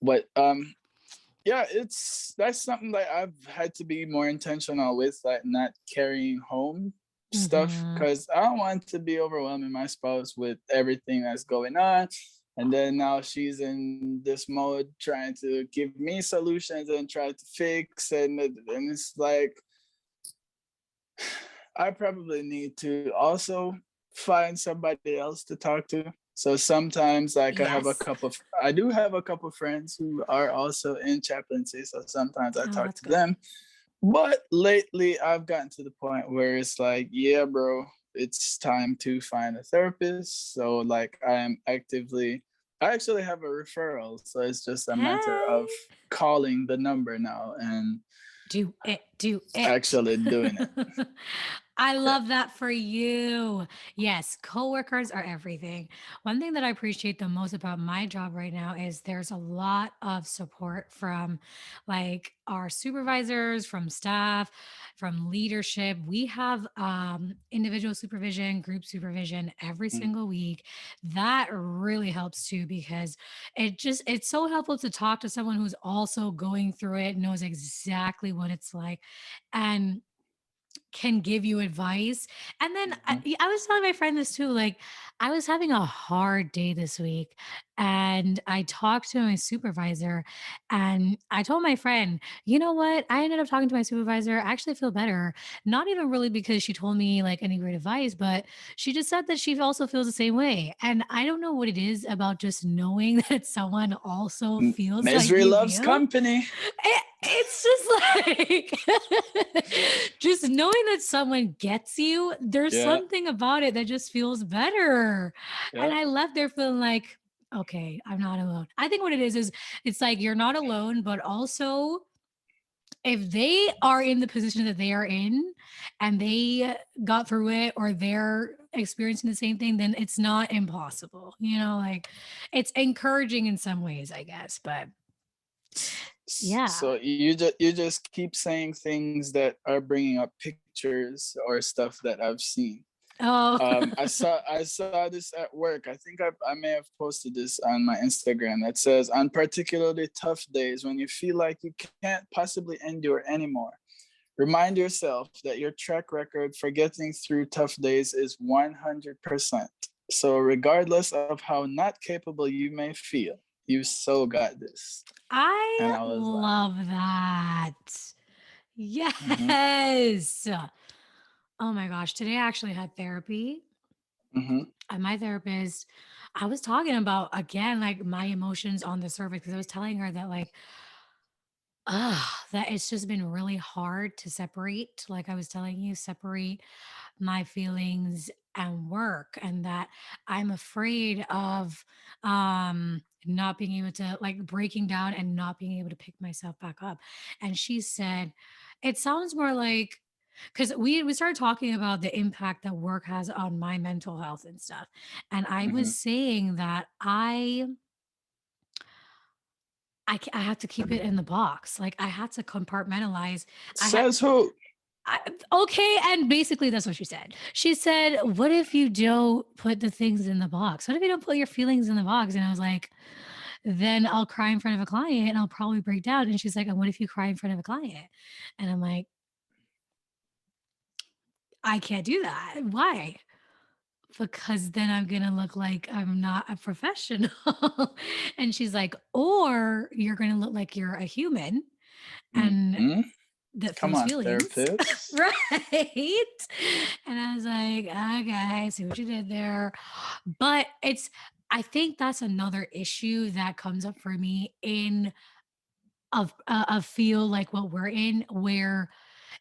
Speaker 2: But yeah, that's something that I've had to be more intentional with, like not carrying home stuff
Speaker 1: Mhm.
Speaker 2: because I don't want to be overwhelming my spouse with everything that's going on. And then now she's in this mode trying to give me solutions and try to fix. And it's like, I probably need to also find somebody else to talk to. So sometimes, like,
Speaker 1: Yes.
Speaker 2: I do have a couple friends who are also in chaplaincy. So sometimes I
Speaker 1: Oh,
Speaker 2: talk
Speaker 1: that's
Speaker 2: to
Speaker 1: good.
Speaker 2: them. But lately, I've gotten to the point where it's like, yeah, bro, it's time to find a therapist. So, like, I actually have a referral. So it's just a matter of
Speaker 1: Hey.
Speaker 2: calling the number now and
Speaker 1: Do it, do it.
Speaker 2: actually doing it.
Speaker 1: I
Speaker 2: Yeah.
Speaker 1: love that for you. Yes, coworkers are everything. One thing that I appreciate the most about my job right now is there's a lot of support from like our supervisors, from staff, from leadership. We have individual supervision, group supervision every
Speaker 2: Mm,
Speaker 1: single week. That really helps too because it's so helpful to talk to someone who's also going through it, knows exactly what it's like, and can give you advice. And then
Speaker 2: mhm.
Speaker 1: I was telling my friend this too. Like, I was having a hard day this week, and I talked to my supervisor, and I told my friend, you know what? I ended up talking to my supervisor. I actually feel better. Not even really because she told me like any great advice, but she just said that she also feels the same way. And I don't know what it is about just knowing that someone also feels like
Speaker 2: Misery
Speaker 1: you
Speaker 2: loves
Speaker 1: feel.
Speaker 2: company.
Speaker 1: It's just like just knowing that someone gets you, there's
Speaker 2: Yeah,
Speaker 1: something about it that just feels better. And
Speaker 2: yeah.
Speaker 1: I left there feeling like, okay, I'm not alone. I think what it is it's like you're not alone, but also if they are in the position that they are in and they got through it or they're experiencing the same thing, then it's not impossible. Like it's encouraging in some ways, I guess. But yeah.
Speaker 2: So you just keep saying things that are bringing up pictures or stuff that I've seen.
Speaker 1: Oh.
Speaker 2: I saw this at work. I think I may have posted this on my Instagram that says, on particularly tough days when you feel like you can't possibly endure anymore, remind yourself that your track record for getting through tough days is 100%. So regardless of how not capable you may feel, you so got this. And
Speaker 1: I
Speaker 2: I was like,
Speaker 1: love that.
Speaker 2: mm-hmm,
Speaker 1: Yes. Oh my gosh. Today I actually had therapy.
Speaker 2: mm-hmm,
Speaker 1: And my therapist, I was talking about again, like my emotions on the surface because I was telling her that, like, that it's just been really hard to separate. Like I was telling you, separate my feelings and work, and that I'm afraid of not being able to, like, breaking down and not being able to pick myself back up. And she said it sounds more like, because we started talking about the impact that work has on my mental health and stuff, and I
Speaker 2: mm-hmm.
Speaker 1: was saying that I have to keep it in the box. Like I had to compartmentalize. I had
Speaker 2: Says who?
Speaker 1: I, okay, and basically that's what she said. She said, "What if you don't put the things in the box? What if you don't put your feelings in the box?" And I was like, "Then I'll cry in front of a client and I'll probably break down." And she's like, "And what if you cry in front of a client?" And I'm like, "I can't do that. Why?" Because then I'm gonna look like I'm not a professional. And she's like, "Or you're gonna look like you're a human and
Speaker 2: Mm-hmm.
Speaker 1: that
Speaker 2: Come
Speaker 1: feels
Speaker 2: on,
Speaker 1: feelings."
Speaker 2: therapist.
Speaker 1: Right? And I was like, "Okay, I see what you did there." But I think that's another issue that comes up for me in a feel like what we're in, where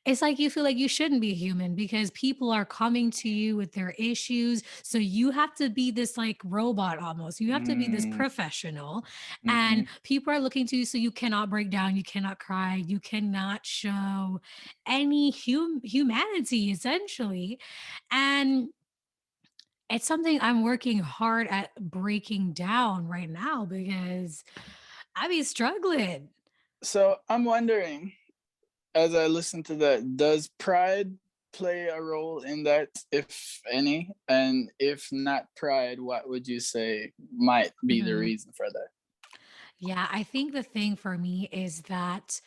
Speaker 1: it's like you feel like you shouldn't be human because people are coming to you with their issues. So you have to be this like robot almost. You have to be this
Speaker 2: Mm,
Speaker 1: professional, and
Speaker 2: mm-hmm.
Speaker 1: people are looking to you. So you cannot break down, you cannot cry, you cannot show any humanity essentially. And it's something I'm working hard at breaking down right now because I be struggling.
Speaker 2: So I'm wondering, as I listen to that, does pride play a role in that, if any? And if not pride, what would you say might be the
Speaker 1: Mhm.
Speaker 2: reason for that?
Speaker 1: Yeah, I think the thing for me is that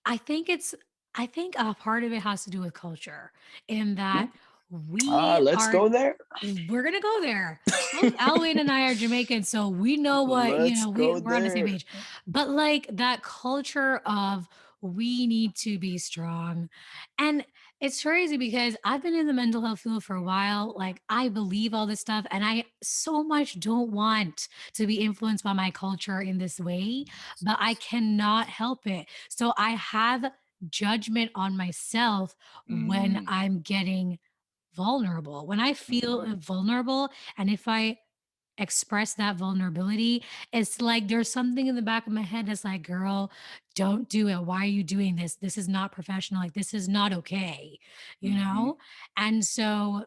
Speaker 1: I think it's I think a part of it has to do with culture, in
Speaker 2: Mm.
Speaker 1: that
Speaker 2: Ah,
Speaker 1: we
Speaker 2: let's
Speaker 1: are
Speaker 2: go there.
Speaker 1: we're gonna go there. Both Alwayne and I are Jamaican, so we know what,
Speaker 2: Let's go
Speaker 1: we're on the same
Speaker 2: there.
Speaker 1: page. But like that culture of we need to be strong. And it's crazy because I've been in the mental health field for a while. Like I believe all this stuff, and I so much don't want to be influenced by my culture in this way, but I cannot help it. So I have judgment on myself when
Speaker 2: Mm,
Speaker 1: I'm getting vulnerable. When I feel
Speaker 2: mhm,
Speaker 1: vulnerable, and if I express that vulnerability, it's like there's something in the back of my head that's like, girl, don't do it. Why are you doing this? This is not professional. Like, this is not okay, you
Speaker 2: mhm,
Speaker 1: know? And so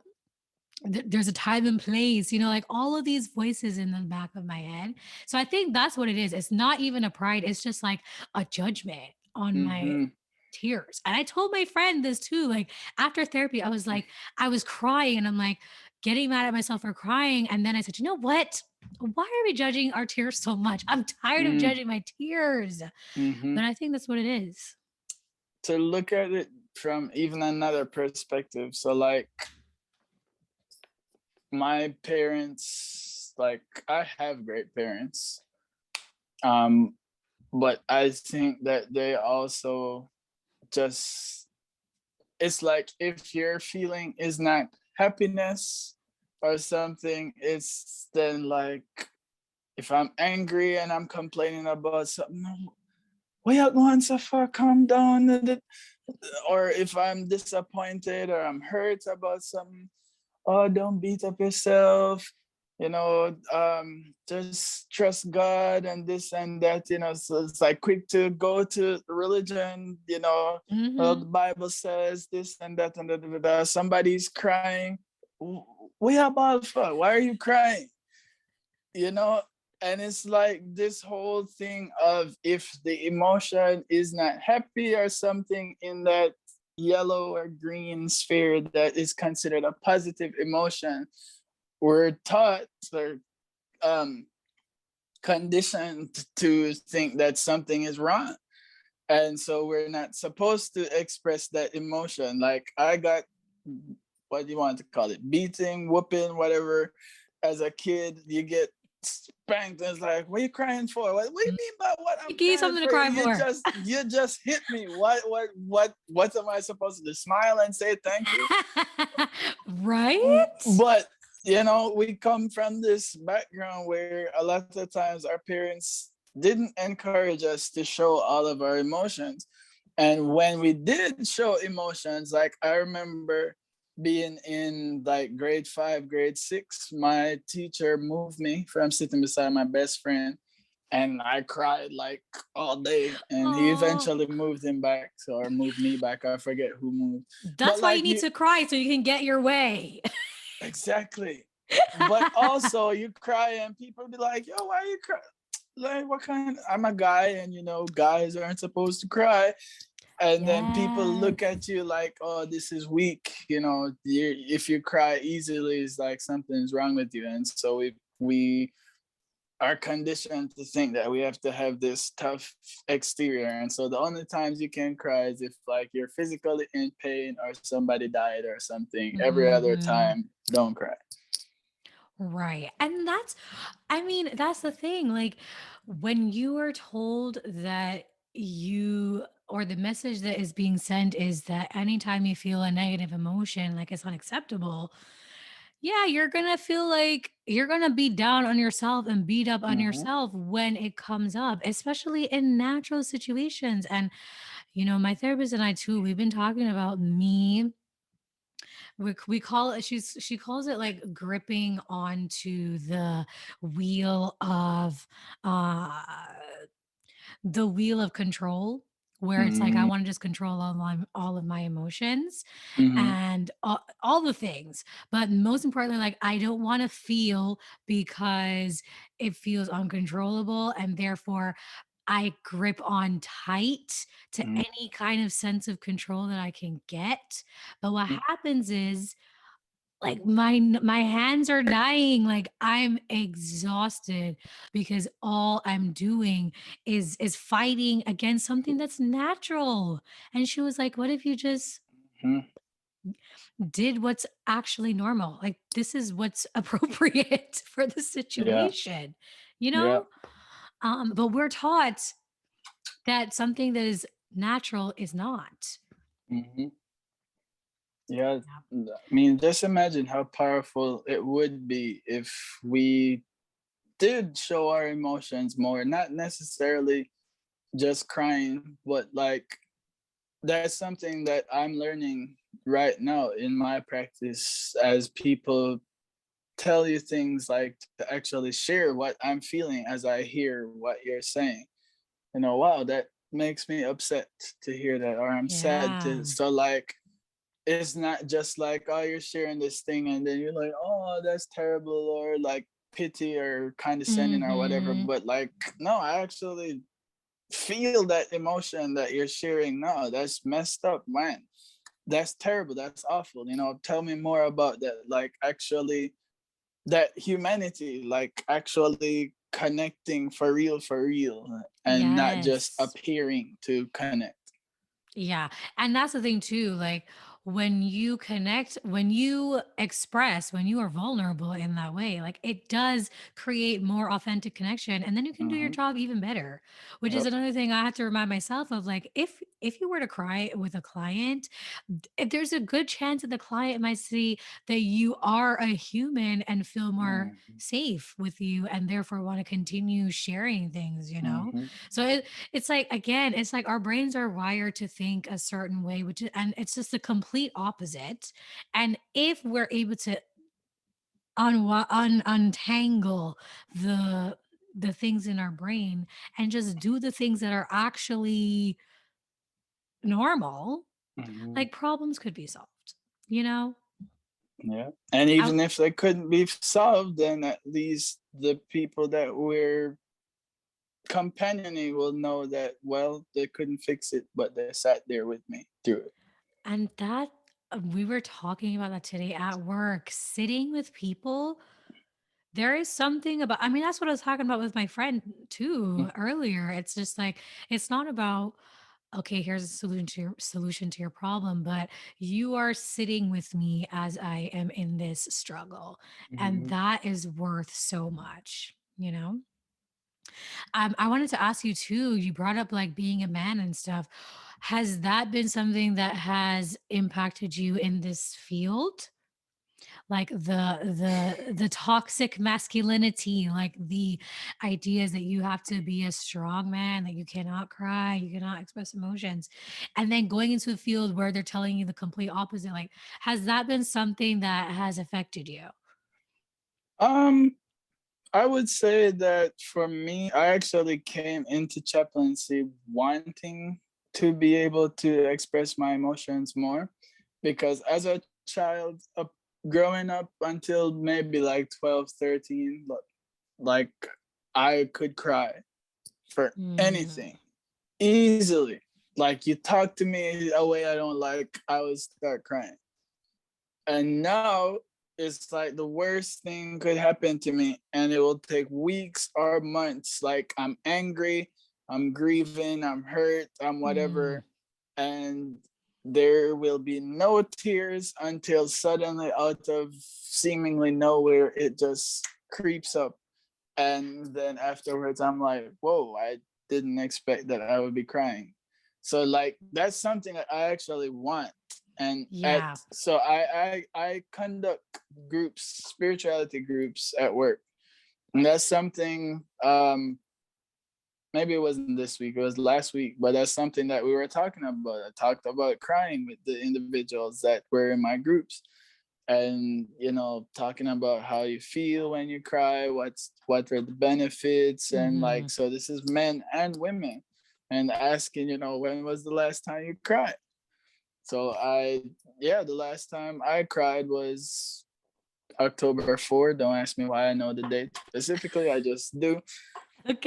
Speaker 1: there's a time and place, like all of these voices in the back of my head. So I think that's what it is. It's not even a pride, it's just like a judgment on my
Speaker 2: mhm,
Speaker 1: tears. And I told my friend this too. Like after therapy, I was like, I was crying and I'm like getting mad at myself for crying. And then I said, you know what? Why are we judging our tears so much? I'm tired of
Speaker 2: mm,
Speaker 1: judging my tears.
Speaker 2: mhm.
Speaker 1: But I think that's what it is.
Speaker 2: To look at it from even another perspective. So, like, my parents, like, I have great parents. Um, but I think that they also just, it's like if your feeling is not happiness or something, it's then like if I'm angry and I'm complaining about something, "No, why you going so far? Calm down." Or if I'm disappointed or I'm hurt about something, oh, don't beat up yourself, just trust God and this and that, so it's like quick to go to religion, well, the
Speaker 1: Hmm.
Speaker 2: Bible says this and that and that. Somebody's crying. We about for? Why are you crying? you know and it's like this whole thing of if the emotion is not happy or something in that yellow or green sphere that is considered a positive emotion, we're taught or um, conditioned to think that something is wrong, and so we're not supposed to express that emotion. Like I got, what do you want to call it, beating, whooping, whatever. As a kid, you get spanked, and it's like, what are you crying for? What do you mean by what I'm
Speaker 1: Give you
Speaker 2: crying
Speaker 1: something to
Speaker 2: for?
Speaker 1: cry
Speaker 2: You
Speaker 1: for.
Speaker 2: just you just hit me. What am I supposed to do? Smile and say thank you?
Speaker 1: Right?
Speaker 2: But we come from this background where a lot of times our parents didn't encourage us to show all of our emotions. And when we did show emotions, like I remember being in like grade 5, grade 6, my teacher moved me from sitting beside my best friend, and I cried like all day. And he
Speaker 1: Oh,
Speaker 2: eventually moved him back, or moved me back. I forget who moved. But
Speaker 1: that's why you
Speaker 2: like
Speaker 1: need
Speaker 2: you,
Speaker 1: to cry so you can get your way.
Speaker 2: exactly. But also you cry and people be like, yo, why are you crying? Like, what kind? I'm a guy, and guys aren't supposed to cry. And then people look
Speaker 1: Yes.
Speaker 2: at you like, oh, this is weak. If you cry easily, it's like something's wrong with you. And so we are conditioned to think that we have to have this tough exterior. And so the only times you can cry is if like you're physically in pain or somebody died or something. Every other
Speaker 1: Mhm.
Speaker 2: time, don't cry.
Speaker 1: Right. And I mean, that's the thing. Like, when you are told that or the message that is being sent is that anytime you feel a negative emotion, like it's unacceptable, yeah, you're going to feel like you're going to be down on yourself and beat up on
Speaker 2: Mm-hmm.
Speaker 1: yourself when it comes up, especially in natural situations. And, my therapist and I too, we've been talking about me. We call it, she calls it like gripping onto wheel of uh the wheel of control, where it's like I want to just control all of my emotions
Speaker 2: Mm-hmm.
Speaker 1: and all the things, but most importantly, like I don't want to feel, because it feels uncontrollable, and therefore I grip on tight to
Speaker 2: Mm-hmm.
Speaker 1: any kind of sense of control that I can get. But what happens is like my hands are dying, like I'm exhausted because all I'm doing is fighting against something that's natural. And she was like, what if you just
Speaker 2: Mhm.
Speaker 1: did what's actually normal? Like this is what's appropriate for the
Speaker 2: Yeah.
Speaker 1: situation, you
Speaker 2: Yeah.
Speaker 1: know? But we're taught that something that is natural is not.
Speaker 2: Hmm. Yeah. I mean, just imagine how powerful it would be if we did show our emotions more, not necessarily just crying, but like that's something that I'm learning right now in my practice as people tell you things like to actually share what I'm feeling as I hear what you're saying. You know, wow, that makes me upset to hear that, or I'm sad
Speaker 1: Yeah.
Speaker 2: to. So, like, it's not just like, oh, you're sharing this thing and then you're like, oh, that's terrible, or like pity or condescending or whatever.
Speaker 1: Mhm.
Speaker 2: But, like, no, I actually feel that emotion that you're sharing. No, that's messed up, man. That's terrible. That's awful. You know, tell me more about that. Like, actually, that humanity, like actually connecting for real, and not just
Speaker 1: Yes.
Speaker 2: appearing to connect.
Speaker 1: Yeah. And that's the thing too. Like when you connect, when you express, when you are vulnerable in that way, like it does create more authentic connection and then you can do your
Speaker 2: Hmm.
Speaker 1: job even better. Which is
Speaker 2: Yep.
Speaker 1: another thing I have to remind myself of, like if you were to cry with a client, if there's a good chance that the client might see that you are a human and feel more
Speaker 2: Hmm.
Speaker 1: safe with you and therefore want to continue sharing things, you know?
Speaker 2: Hmm.
Speaker 1: So it's like, again, it's like our brains are wired to think a certain way, which is, and it's just the complete opposite. And if we're able to untangle the the things in our brain and just do the things that are actually normal,
Speaker 2: Hmm.
Speaker 1: like problems could be solved, you know?
Speaker 2: Yeah, and
Speaker 1: I,
Speaker 2: even if they couldn't be solved, then at least the people that we're companioning will know that, well, they couldn't fix it, but they sat there with me through it.
Speaker 1: and that we were talking about that today at work, sitting with people. There is something about, I mean, that's what I was talking about with my friend too earlier. It's just like, it's not about, okay, here's a solution to your problem, but you are sitting with me as I am in this struggle. And
Speaker 2: Hmm.
Speaker 1: that is worth so much, you know? I wanted to ask you too, you brought up like being a man and stuff. Has that been something that has impacted you in this field? Like the toxic masculinity, like the ideas that you have to be a strong man, that you cannot cry, you cannot express emotions, and then going into a field where they're telling you the complete opposite. Like, has that been something that has affected you?
Speaker 2: um I would say that for me, I actually came into chaplaincy wanting to be able to express my emotions more, because as a child, growing up until maybe like 12, 13, like I could cry for
Speaker 1: Mm,
Speaker 2: anything easily. Like you talk to me a way I don't like, I would start crying. And now it's like the worst thing could happen to me, and it will take weeks or months. Like I'm angry, I'm grieving, I'm hurt, I'm
Speaker 1: mm,
Speaker 2: whatever. And there will be no tears until suddenly, out of seemingly nowhere, it just creeps up. And then afterwards, I'm like, whoa, I didn't expect that I would be crying. So, like, that's something that I actually want. And at
Speaker 1: yeah.
Speaker 2: so I conduct groups, spirituality groups at work, and that's something. Maybe it wasn't this week; it was last week. But that's something that we were talking about. I talked about crying with the individuals that were in my groups, and talking about how you feel when you cry, what are the benefits, and like,
Speaker 1: Mhm.
Speaker 2: so this is men and women, and asking, when was the last time you cried. So yeah, the last time I cried was October 4th. Don't ask me why I know the date specifically, I just do.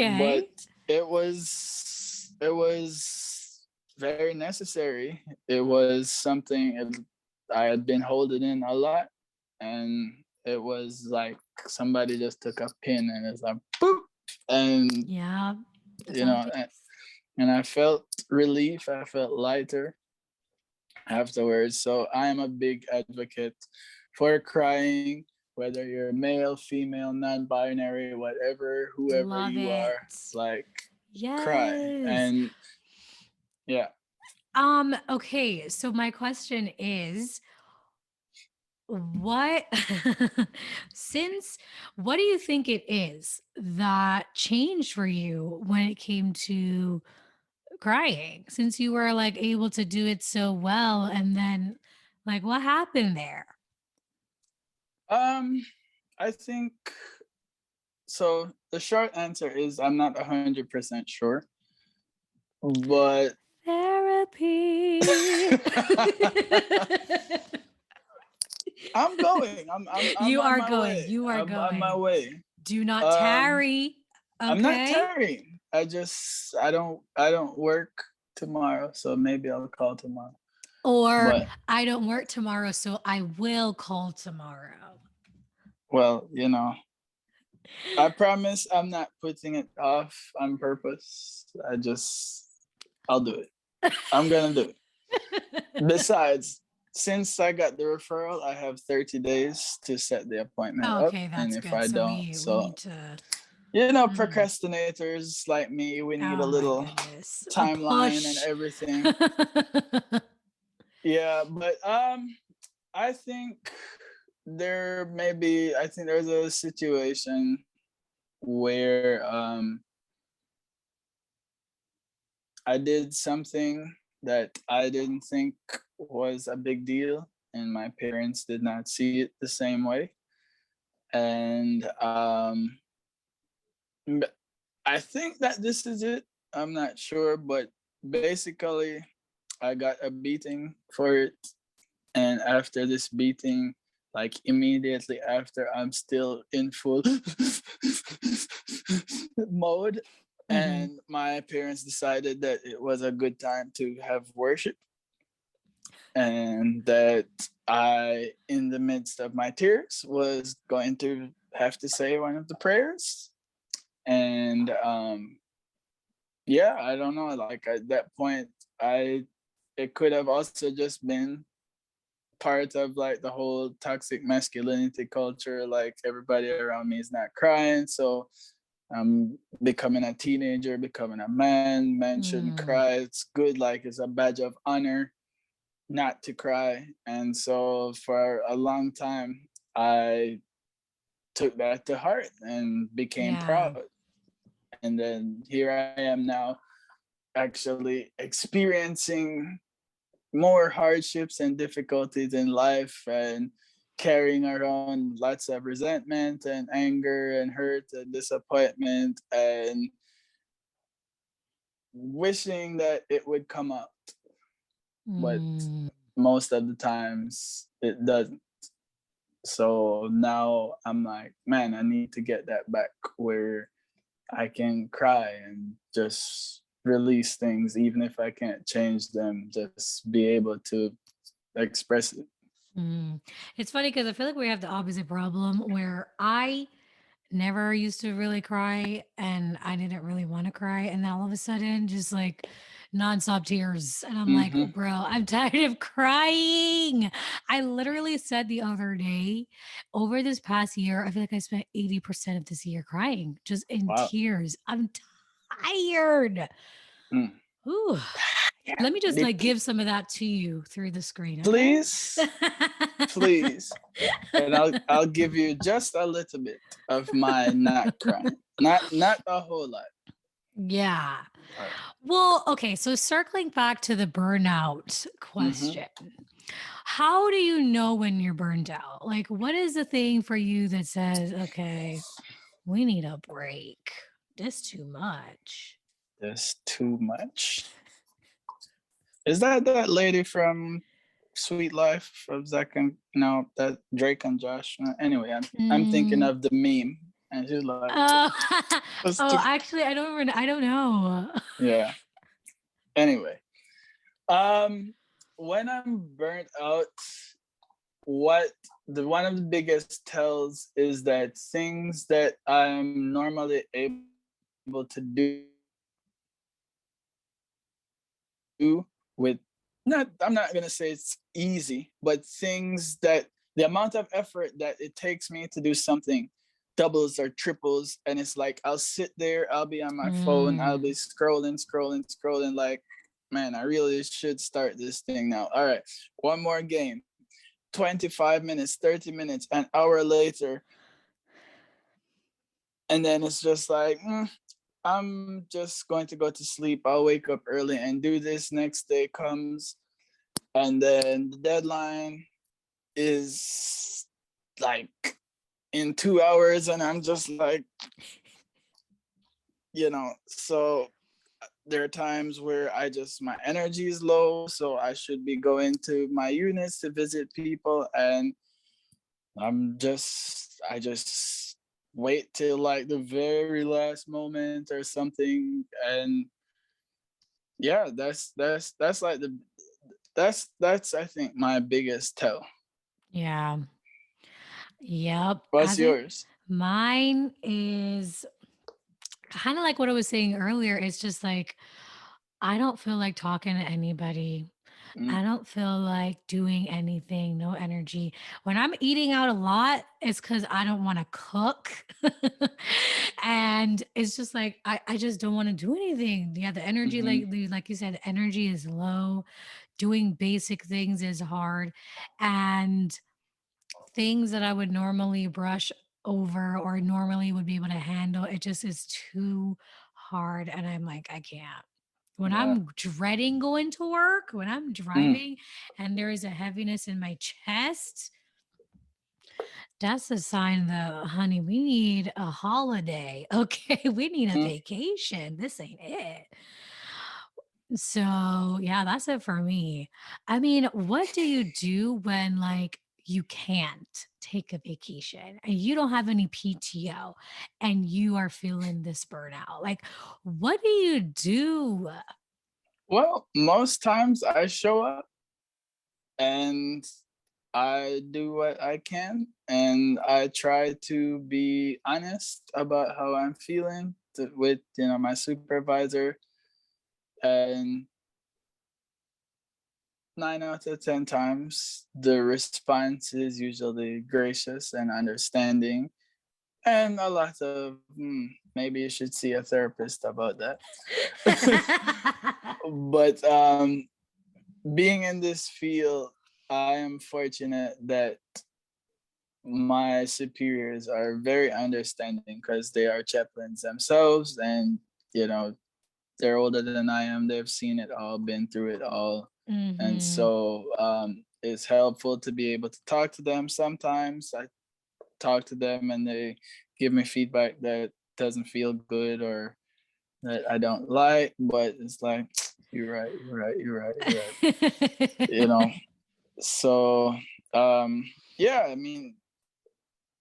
Speaker 2: But
Speaker 1: Okay.
Speaker 2: it was very necessary. It was something I had been holding in a lot, and it was like somebody just took a pin and it's like boop, and
Speaker 1: Yeah. That's
Speaker 2: you
Speaker 1: how
Speaker 2: know,
Speaker 1: it is.
Speaker 2: and I felt relief. I felt lighter afterwards. So I am a big advocate for crying, whether you're male, female, non-binary, whatever, whoever
Speaker 1: Love
Speaker 2: you are,
Speaker 1: it.
Speaker 2: like cry.
Speaker 1: Yes.
Speaker 2: And yeah.
Speaker 1: Okay, so my question is, what since what do you think it is that changed for you when it came to crying? Since you were like able to do it so well, and then like what happened there?
Speaker 2: Um, I think so. The short answer is I'm not 100% sure, but
Speaker 1: Therapy.
Speaker 2: I'm going. I'm
Speaker 1: You
Speaker 2: on
Speaker 1: are
Speaker 2: my
Speaker 1: going.
Speaker 2: way.
Speaker 1: You are
Speaker 2: I'm on my
Speaker 1: going.
Speaker 2: way.
Speaker 1: Do not
Speaker 2: Um,
Speaker 1: tarry.
Speaker 2: I'm not
Speaker 1: Okay.
Speaker 2: tiring. I don't work tomorrow, so maybe I'll call tomorrow.
Speaker 1: Or
Speaker 2: But
Speaker 1: I don't work tomorrow, so I will call tomorrow.
Speaker 2: well, I promise I'm not putting it off on purpose. I'll do it. I'm gonna do it. Besides, since I got the referral, I have 30 days to set the appointment up.
Speaker 1: Okay,
Speaker 2: And
Speaker 1: that's
Speaker 2: if
Speaker 1: good.
Speaker 2: I
Speaker 1: So
Speaker 2: don't,
Speaker 1: we
Speaker 2: so
Speaker 1: need to. Mm.
Speaker 2: procrastinators like me, we need a
Speaker 1: Oh my
Speaker 2: little
Speaker 1: goodness. A
Speaker 2: timeline and
Speaker 1: push.
Speaker 2: everything. Yeah, but I think I think there's a situation where I did something that I didn't think was a big deal, and my parents did not see it the same way. And I think that this is it. I'm not sure, but basically, I got a beating for it. And after this beating, like immediately after, I'm still in full mode.
Speaker 1: Hmm.
Speaker 2: And my parents decided that it was a good time to have worship, and that I, in the midst of my tears, was going to have to say one of the prayers. And yeah, I don't know. Like at that point, I it could have also just been part of like the whole toxic masculinity culture. Like everybody around me is not crying, so I'm becoming a teenager, becoming a man. Men shouldn't
Speaker 1: Mm,
Speaker 2: cry. It's good, like it's a badge of honor not to cry. And so for a long time, I took that to heart and became
Speaker 1: yeah.
Speaker 2: proud. And then here I am now, actually experiencing more hardships and difficulties in life, and carrying around lots of resentment and anger and hurt and disappointment, and wishing that it would come out, but
Speaker 1: Mm,
Speaker 2: most of the times it doesn't. So now I'm like, man, I need to get that back where I can cry and just release things, even if I can't change them, just be able to express it.
Speaker 1: mm. It's funny because I feel like we have the opposite problem where I never used to really cry and I didn't really want to cry. And then all of a sudden, just like nonstop tears. And I'm like,
Speaker 2: Mm-hmm.
Speaker 1: bro, I'm tired of crying. I literally said the other day, over this past year, I feel like I spent 80% of this year crying, just in
Speaker 2: Wow.
Speaker 1: tears. I'm tired.
Speaker 2: Mm.
Speaker 1: Ooh.
Speaker 2: Yeah.
Speaker 1: Let me just like give some of that to you through the screen, okay?
Speaker 2: Please, please, and I'll give you just a little bit of my not crying, not a whole lot.
Speaker 1: Yeah.
Speaker 2: All right.
Speaker 1: Well, okay. So circling back to the burnout
Speaker 2: Mm-hmm.
Speaker 1: question, how do you know when you're burned out? Like, what is the thing for you that says, okay, we need a break? This too much.
Speaker 2: There's too much. Is that lady from Sweet Life of Zach and no, that Drake and Josh? Anyway, I'm thinking
Speaker 1: Mm,
Speaker 2: of the meme, and she's like,
Speaker 1: oh,
Speaker 2: "That's
Speaker 1: oh,
Speaker 2: too."
Speaker 1: actually, I don't know.
Speaker 2: Yeah. Anyway, um, when I'm burnt out, what the one of the biggest tells is that things that I'm normally able to do with, not, I'm not gonna say it's easy, but things that the amount of effort that it takes me to do something doubles or triples, and it's like I'll sit there, I'll be on my phone, I'll be
Speaker 1: Mm.
Speaker 2: scrolling like, man, I really should start this thing now. All right, one more game, 25 minutes, 30 minutes, an hour later, and then it's just like, I'm just going to go to sleep. I'll wake up early and do this. Next day comes, and then the deadline is like in 2 hours, and I'm just like, so there are times where my energy is low, so I should be going to my units to visit people, and I just wait till like the very last moment or something, and yeah, that's like that's I think my biggest tell.
Speaker 1: Yeah. Yep. I
Speaker 2: What's
Speaker 1: think
Speaker 2: yours?
Speaker 1: mine is kind of like what I was saying earlier. It's just like, I don't feel like talking to anybody.
Speaker 2: Mm,
Speaker 1: I don't feel like doing anything, no energy. When I'm eating out a lot, it's because I don't want to cook. And it's just like, I just don't want to do anything. Yeah, the energy,
Speaker 2: mm-hmm,
Speaker 1: like you said, energy is low. Doing basic things is hard. And things that I would normally brush over or normally would be able to handle, it just is too hard. And I'm like, I can't. When
Speaker 2: yeah.
Speaker 1: I'm dreading going to work, when I'm
Speaker 2: Mm,
Speaker 1: driving and there is a heaviness in my chest, that's a sign that, honey, we need a holiday. Okay. We need a
Speaker 2: mm.
Speaker 1: vacation. This ain't it. So, yeah, that's it for me. I mean, what do you do when like you can't take a vacation and you don't have any PTO and you are feeling this burnout? Like, what do you do?
Speaker 2: Well, most times I show up and I do what I can, and I try to be honest about how I'm feeling with my supervisor, and 9 out of 10 times the response is usually gracious and understanding, and a lot of maybe you should see a therapist about that. But being in this field, I am fortunate that my superiors are very understanding because they are chaplains themselves, and you know they're older than I am. They've seen it all, been through it all, and
Speaker 1: Mhm.
Speaker 2: so it's helpful to be able to talk to them. Sometimes I talk to them and they give me feedback that doesn't feel good or that I don't like, but it's like, you're right, you're right, you're right, you're right. You know, so yeah, I mean,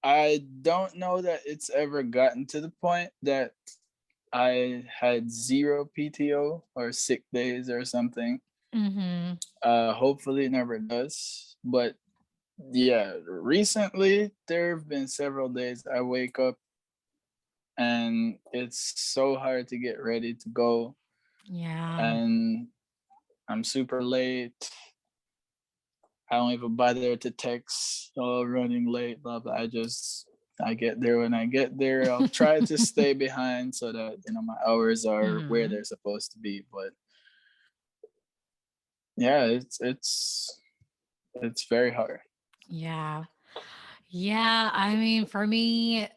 Speaker 2: I don't know that it's ever gotten to the point that I had zero PTO or sick days or something.
Speaker 1: Mhm.
Speaker 2: Hopefully it never does. But yeah, recently there have been several days I wake up and it's so hard to get ready to go,
Speaker 1: Yeah.
Speaker 2: and I'm super late. I don't even bother to text, oh, running late, blah blah. I get there when I get there. I'll try to stay behind so that my hours are where
Speaker 1: Mhm.
Speaker 2: they're supposed to be. But yeah, it's very hard.
Speaker 1: Yeah. Yeah, I mean, for me,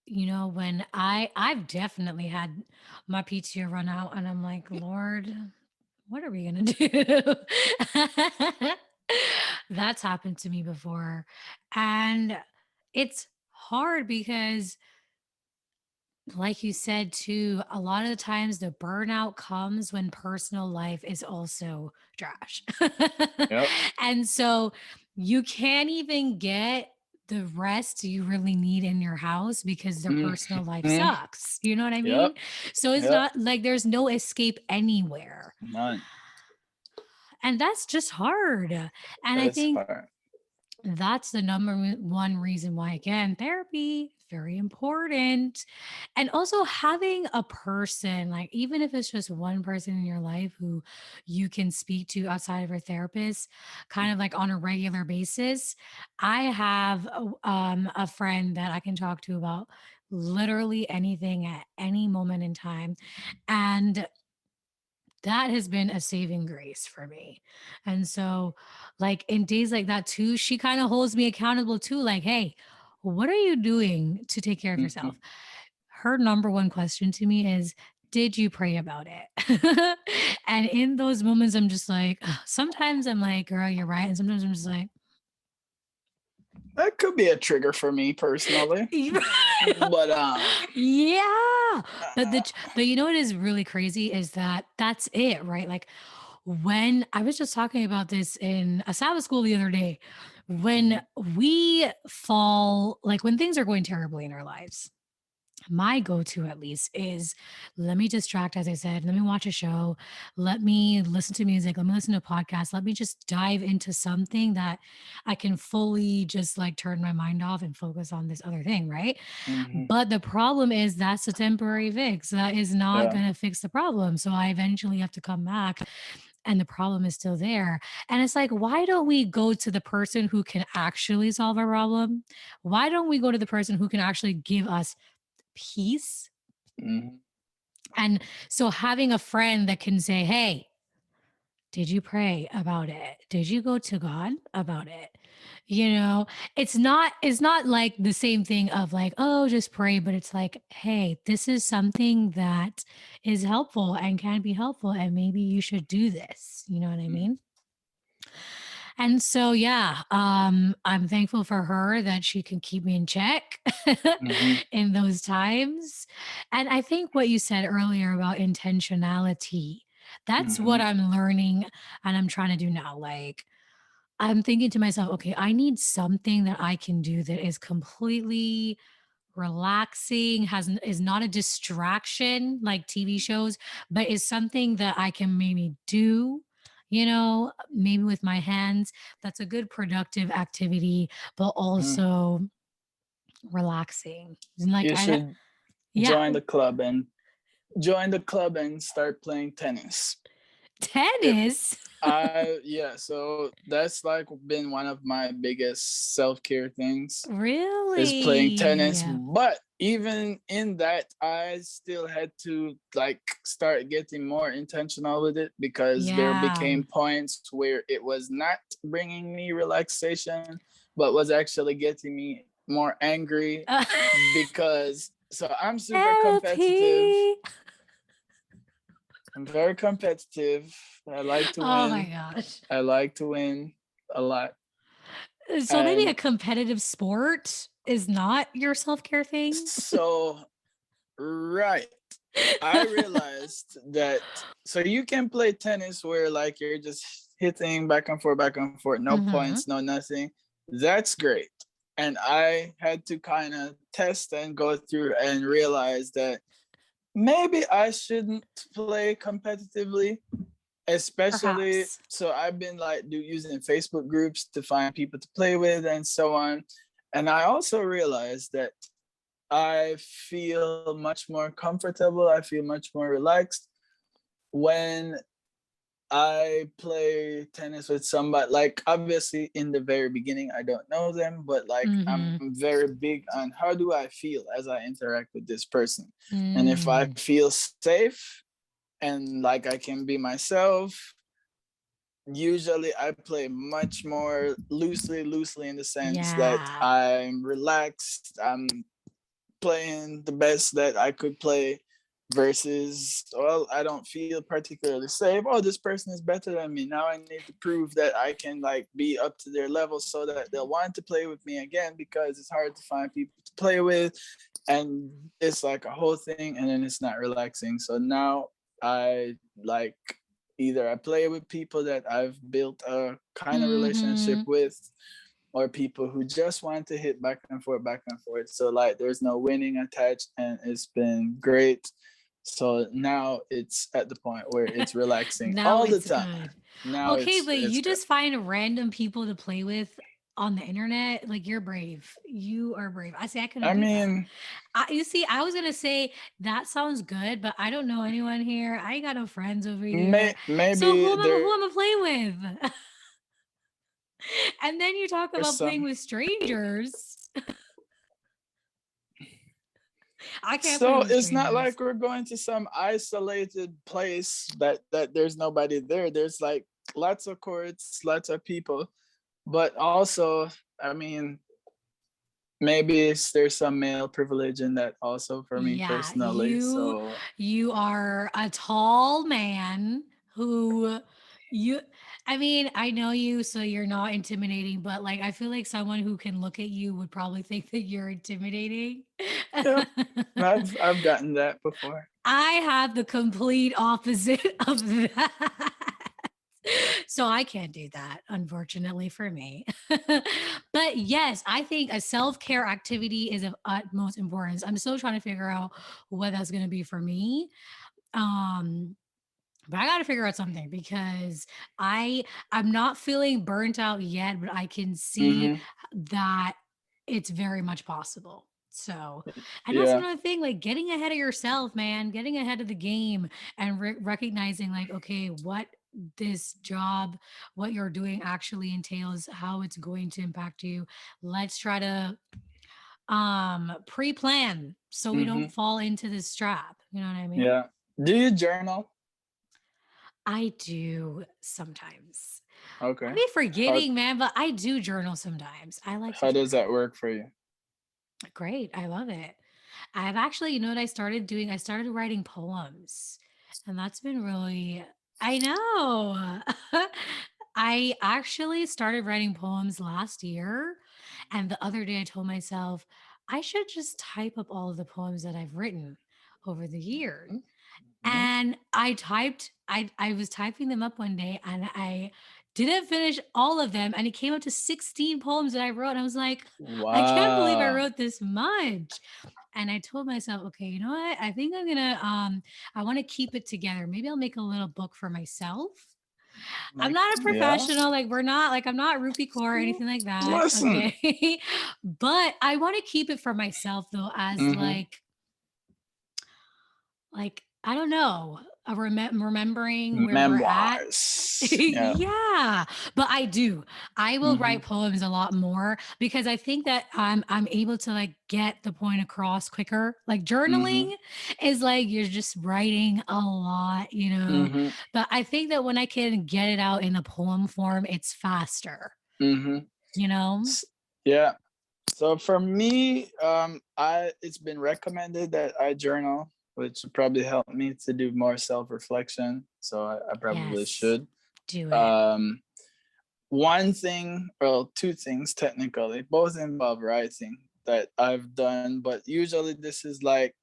Speaker 1: when I've definitely had my PTO run out and I'm like, Lord, what are we gonna do? That's happened to me before. And it's hard because, like you said too, a lot of the times the burnout comes when personal life is also trash.
Speaker 2: Yep.
Speaker 1: And so you can't even get the rest you really need in your house because the personal life
Speaker 2: Mm-hmm.
Speaker 1: sucks. You know what I
Speaker 2: Yep.
Speaker 1: mean? So it's
Speaker 2: Yep.
Speaker 1: not like there's no escape anywhere.
Speaker 2: None.
Speaker 1: And that's just hard. And I
Speaker 2: That's
Speaker 1: think
Speaker 2: hard.
Speaker 1: That's the number one reason why, again, therapy, very important. And also having a person, like, even if it's just one person in your life who you can speak to outside of your therapist, kind of like on a regular basis. I have a friend that I can talk to about literally anything at any moment in time. And that has been a saving grace for me. And so, like in days like that too, she kind of holds me accountable too. Like, hey, what are you doing to take care of
Speaker 2: Mhm.
Speaker 1: yourself? Her number one question to me is, did you pray about it? And in those moments, I'm just like, ugh, sometimes I'm like, girl, you're right. And sometimes I'm just like,
Speaker 2: That could be a trigger for me personally, but
Speaker 1: yeah. But
Speaker 2: uh,
Speaker 1: but you know what is really crazy is that that's it, right? Like when I was just talking about this in a Sabbath school the other day, when
Speaker 2: mhm,
Speaker 1: we fall, like when things are going terribly in our lives, my go-to at least is let me distract, as I said, let me watch a show, let me listen to music, let me listen to podcasts, let me just dive into something that I can fully just like turn my mind off and focus on this other thing, right?
Speaker 2: mhm,
Speaker 1: But the problem is that's a temporary fix. That is not
Speaker 2: yeah.
Speaker 1: going to fix the problem. So I eventually have to come back and the problem is still there. And it's like, why don't we go to the person who can actually solve our problem? Why don't we go to the person who can actually give us peace?
Speaker 2: Mhm.
Speaker 1: And so having a friend that can say, hey, did you pray about it? Did you go to God about it? You know, it's not like the same thing of like, oh, just pray, but it's like, hey, this is something that is helpful and can be helpful and maybe you should do this. You know what I
Speaker 2: Mhm.
Speaker 1: mean? And so, yeah, I'm thankful for her that she can keep me in check
Speaker 2: Mhm.
Speaker 1: in those times. And I think what you said earlier about intentionality, that's what
Speaker 2: Mhm.
Speaker 1: I'm learning and I'm trying to do now. Like, I'm thinking to myself, okay, I need something that I can do that is completely relaxing, is not a distraction like TV shows, but is something that I can maybe do, maybe with my hands. That's a good productive activity, but
Speaker 2: Mhm.
Speaker 1: also relaxing. And like
Speaker 2: You should
Speaker 1: yeah,
Speaker 2: join the club and start playing tennis. It,
Speaker 1: tennis.
Speaker 2: yeah, so that's like been one of my biggest self-care things is playing
Speaker 1: Really?
Speaker 2: tennis. But even in that, I still had to like start getting more intentional with it because there
Speaker 1: Yeah.
Speaker 2: became points where it was not bringing me relaxation, but was actually getting me more angry because so I'm super competitive.
Speaker 1: Therapy.
Speaker 2: I'm very competitive. I like to
Speaker 1: Oh my
Speaker 2: win.
Speaker 1: gosh.
Speaker 2: I like to win a lot.
Speaker 1: So maybe a
Speaker 2: And
Speaker 1: competitive sport is not your self-care thing?
Speaker 2: so, right, I realized that so you can play tennis where like you're just hitting back and forth, no
Speaker 1: Mhm.
Speaker 2: points, no nothing. That's great. And I had to kind of test and go through and realize that maybe I shouldn't play competitively, especially
Speaker 1: Perhaps.
Speaker 2: so I've been like using Facebook groups to find people to play with and so on. And I also realized that I feel much more comfortable, I feel much more relaxed when I play tennis with somebody. Like obviously in the very beginning I don't know them, but like I'm
Speaker 1: Mhm.
Speaker 2: very big on how do I feel as I interact with this person. And if I
Speaker 1: Mm.
Speaker 2: feel safe and like I can be myself, usually I play much more loosely in the sense that
Speaker 1: Yeah.
Speaker 2: I'm relaxed, I'm playing the best that I could play versus, well, I don't feel particularly safe. Oh, this person is better than me. Now I need to prove that I can like be up to their level so that they'll want to play with me again because it's hard to find people to play with. And it's like a whole thing and then it's not relaxing. So now I like either I play with people that I've built a kind of relationship
Speaker 1: Mhm.
Speaker 2: with or people who just want to hit back and forth. So like there's no winning attached and it's been great. So now it's at the point where it's relaxing
Speaker 1: Now
Speaker 2: all the
Speaker 1: it's
Speaker 2: time.
Speaker 1: good.
Speaker 2: Now
Speaker 1: Okay, but
Speaker 2: it's
Speaker 1: you
Speaker 2: good.
Speaker 1: just find random people to play with on the internet, like you're brave. You are brave. I say I couldn't
Speaker 2: I
Speaker 1: do that.
Speaker 2: mean,
Speaker 1: You see, I was gonna say that sounds good, but I don't know anyone here. I ain't got no friends over here. So
Speaker 2: maybe
Speaker 1: who
Speaker 2: there's
Speaker 1: am I playing with? And then you talk about
Speaker 2: some.
Speaker 1: playing with strangers. I can't play
Speaker 2: So
Speaker 1: with
Speaker 2: it's not
Speaker 1: strangers.
Speaker 2: like we're going to some isolated place that there's nobody there. There's like lots of courts, lots of people, but also, I mean, maybe there's some male privilege in that also for me
Speaker 1: Yeah,
Speaker 2: personally. So
Speaker 1: you are a tall man who you I mean, I know you, so you're not intimidating, but like I feel like someone who can look at you would probably think that you're intimidating.
Speaker 2: yep, I've gotten that before.
Speaker 1: I have the complete opposite of that. So I can't do that, unfortunately for me. But yes, I think a self care activity is of utmost importance. I'm still trying to figure out what that's going to be for me. Um, but I got to figure out something because I'm not feeling burnt out yet, but I can see
Speaker 2: Hmm.
Speaker 1: that it's very much possible. So, and that's
Speaker 2: Yeah.
Speaker 1: another thing, like getting ahead of yourself, man, getting ahead of the game and recognizing, like, okay, what this job, what you're doing actually entails, how it's going to impact you. Let's try to pre-plan so we
Speaker 2: Hmm.
Speaker 1: don't fall into this trap. You know what I mean?
Speaker 2: Yeah. Do you journal?
Speaker 1: I do sometimes. I
Speaker 2: Okay.
Speaker 1: be
Speaker 2: How
Speaker 1: forgetting, man, but I do journal sometimes. I like to
Speaker 2: how does
Speaker 1: journal.
Speaker 2: that work for you?
Speaker 1: Great. I love it. I've actually, you know what I started doing? I started writing poems. And that's been really, I know. I actually started writing poems last year. And the other day I told myself, I should just type up all of the poems that I've written over the years.
Speaker 2: Mhm.
Speaker 1: And I was typing them up one day and I didn't finish all of them. And it came up to 16 poems that I wrote. And I was like, I can't believe I
Speaker 2: Wow.
Speaker 1: wrote this much. And I told myself, okay, you know what? I think I'm gonna I want to keep it together. Maybe I'll make a little book for myself. I'm
Speaker 2: Like,
Speaker 1: not a
Speaker 2: yeah.
Speaker 1: professional, like we're not like I'm not Rupi Kaur or anything like that.
Speaker 2: Listen.
Speaker 1: Okay. But I want to keep it for myself though, as
Speaker 2: Hmm.
Speaker 1: like I don't know, remembering where we're at.
Speaker 2: Memoirs. Yeah.
Speaker 1: Yeah, but I do. I will
Speaker 2: Hmm.
Speaker 1: write poems a lot more because I think that I'm able to like get the point across quicker. Like
Speaker 2: Hmm.
Speaker 1: journaling is like you're just writing a lot, you know.
Speaker 2: Hmm.
Speaker 1: But I think that when I can get it out in a poem form, it's faster,
Speaker 2: Hmm.
Speaker 1: you know?
Speaker 2: Yeah. So for me, I it's been recommended that I journal, which would probably help me to do more self-reflection. So I probably
Speaker 1: Yes.
Speaker 2: should.
Speaker 1: Do it.
Speaker 2: Um, One thing, well, two things technically, both involve writing that I've done, but usually this is like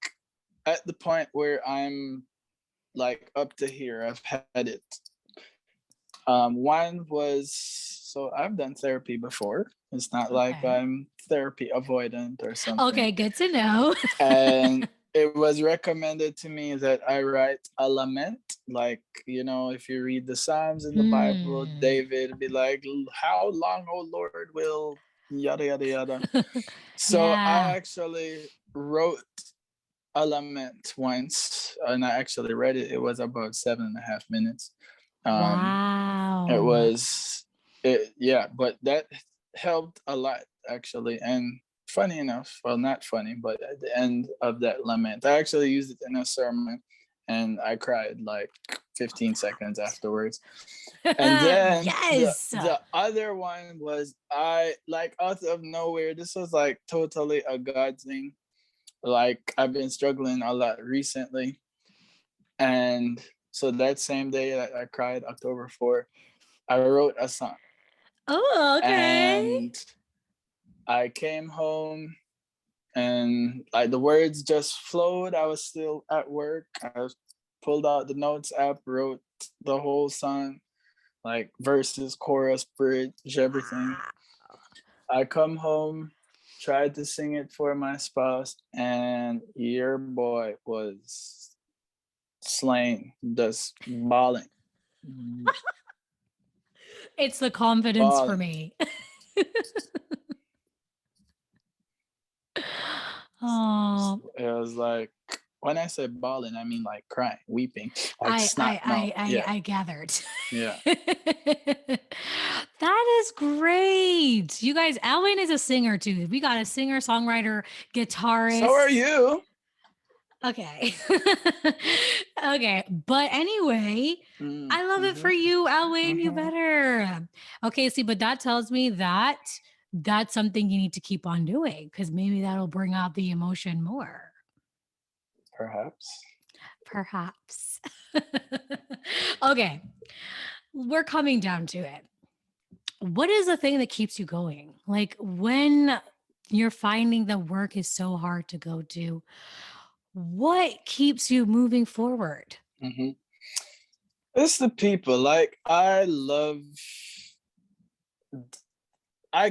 Speaker 2: at the point where I'm like up to here. I've had it. One was, so I've done therapy before. It's not like
Speaker 1: Okay.
Speaker 2: I'm therapy avoidant or something.
Speaker 1: Okay, good to know.
Speaker 2: And it was recommended to me that I write a lament. Like, if you read the Psalms in the Bible,
Speaker 1: Hmm.
Speaker 2: David be like, how long, oh Lord, will yada, yada, yada. So I
Speaker 1: Yeah.
Speaker 2: actually wrote a lament once and I actually read it. It was about 7.5 minutes. Um, it
Speaker 1: Wow.
Speaker 2: was, yeah, but that helped a lot actually. And funny enough, well, not funny, but at the end of that lament, I actually used it in a sermon and I cried like 15 seconds afterwards. And then the
Speaker 1: Yes.
Speaker 2: the other one was, I like, out of nowhere, this was like totally a God thing. Like, I've been struggling a lot recently. And so that same day that I cried, October 4th, I wrote a song.
Speaker 1: Oh, okay.
Speaker 2: And I came home and like the words just flowed. I was still at work. I pulled out the notes app, wrote the whole song, like verses, chorus, bridge, everything.
Speaker 1: Wow.
Speaker 2: I come home, tried to sing it for my spouse, and your boy was slain, just bawling,
Speaker 1: It's the confidence for
Speaker 2: bawling.
Speaker 1: me. Oh,
Speaker 2: It was like when I say bawling, I mean like crying, weeping, like
Speaker 1: I
Speaker 2: snot
Speaker 1: I
Speaker 2: mouth.
Speaker 1: I I,
Speaker 2: Yeah,
Speaker 1: I gathered.
Speaker 2: yeah.
Speaker 1: That is great. You guys, Alwyn is a singer too. We got a singer, songwriter,
Speaker 2: So are
Speaker 1: guitarist.
Speaker 2: you?
Speaker 1: Okay. Okay. But anyway, I love it
Speaker 2: Mm-hmm,
Speaker 1: for you, Alwyn. You
Speaker 2: mm-hmm.
Speaker 1: better. Okay. See, but that tells me that that's something you need to keep on doing because maybe that'll bring out the emotion more.
Speaker 2: Perhaps.
Speaker 1: Perhaps. Okay. We're coming down to it. What is the thing that keeps you going? Like when you're finding the work is so hard to go to, what keeps you moving forward?
Speaker 2: Mm-hmm. It's the people. Like I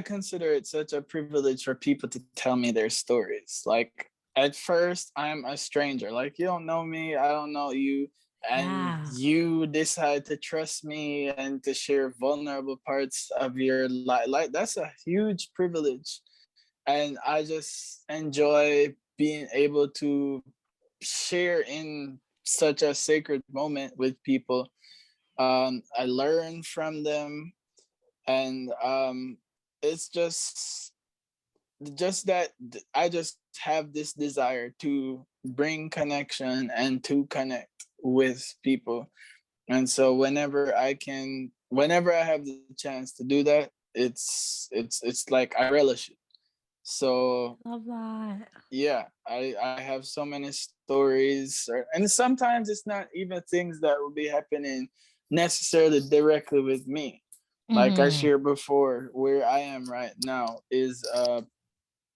Speaker 2: consider it such a privilege for people to tell me their stories. Like at first, I'm a stranger. Like you don't know me, I don't know you, and
Speaker 1: Yeah.
Speaker 2: you decide to trust me and to share vulnerable parts of your life. Like that's a huge privilege, and I just enjoy being able to share in such a sacred moment with people. I learn from them, and it's just that I just have this desire to bring connection and to connect with people. And so whenever I have the chance to do that, it's like I relish it. So
Speaker 1: Love that.
Speaker 2: yeah, I have so many stories, and sometimes it's not even things that will be happening necessarily directly with me. Like I
Speaker 1: Mhm.
Speaker 2: shared before, where I am right now is a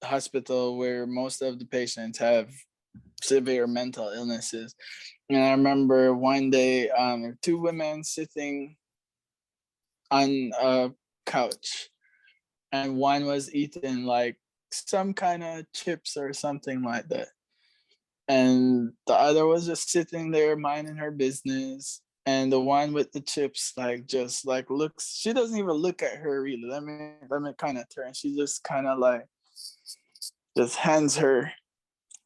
Speaker 2: hospital where most of the patients have severe mental illnesses. And I remember one day, two women sitting on a couch, and one was eating like some kind of chips or something like that, and the other was just sitting there minding her business. And the one with the chips, like, just like looks, she doesn't even look at her really. Let me kind of turn. She just kind of like just hands her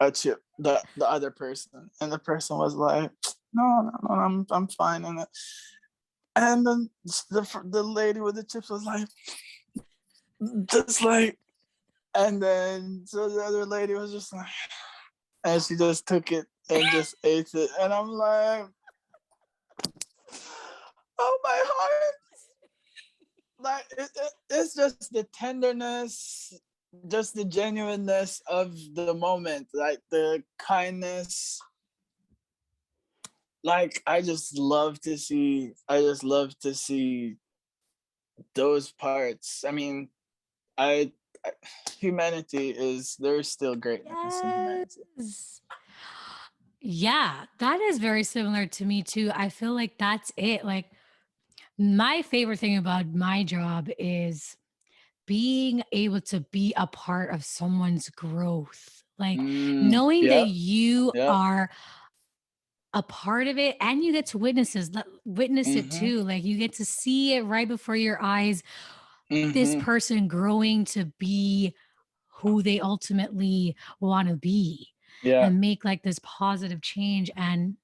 Speaker 2: a chip, the other person, and the person was like, no, no, no, I'm fine. And then the lady with the chips was like, just like, and then so the other lady was just like, and she just took it and just ate it. And I'm like, oh my heart, like it's just the tenderness, just the genuineness of the moment, like the kindness. Like I just love to see those parts. I mean, I, I humanity is there's still greatness in humanity.
Speaker 1: Yes. Yeah, that is very similar to me too. I feel like that's it. Like my favorite thing about my job is being able to be a part of someone's growth. Like knowing that
Speaker 2: Yep,
Speaker 1: you
Speaker 2: yep.
Speaker 1: are a part of it and you get to witness it
Speaker 2: Mhm,
Speaker 1: too. Like you get to see it right before your eyes, this
Speaker 2: mhm.
Speaker 1: person growing to be who they ultimately want to be
Speaker 2: Yeah.
Speaker 1: and make like this positive change. And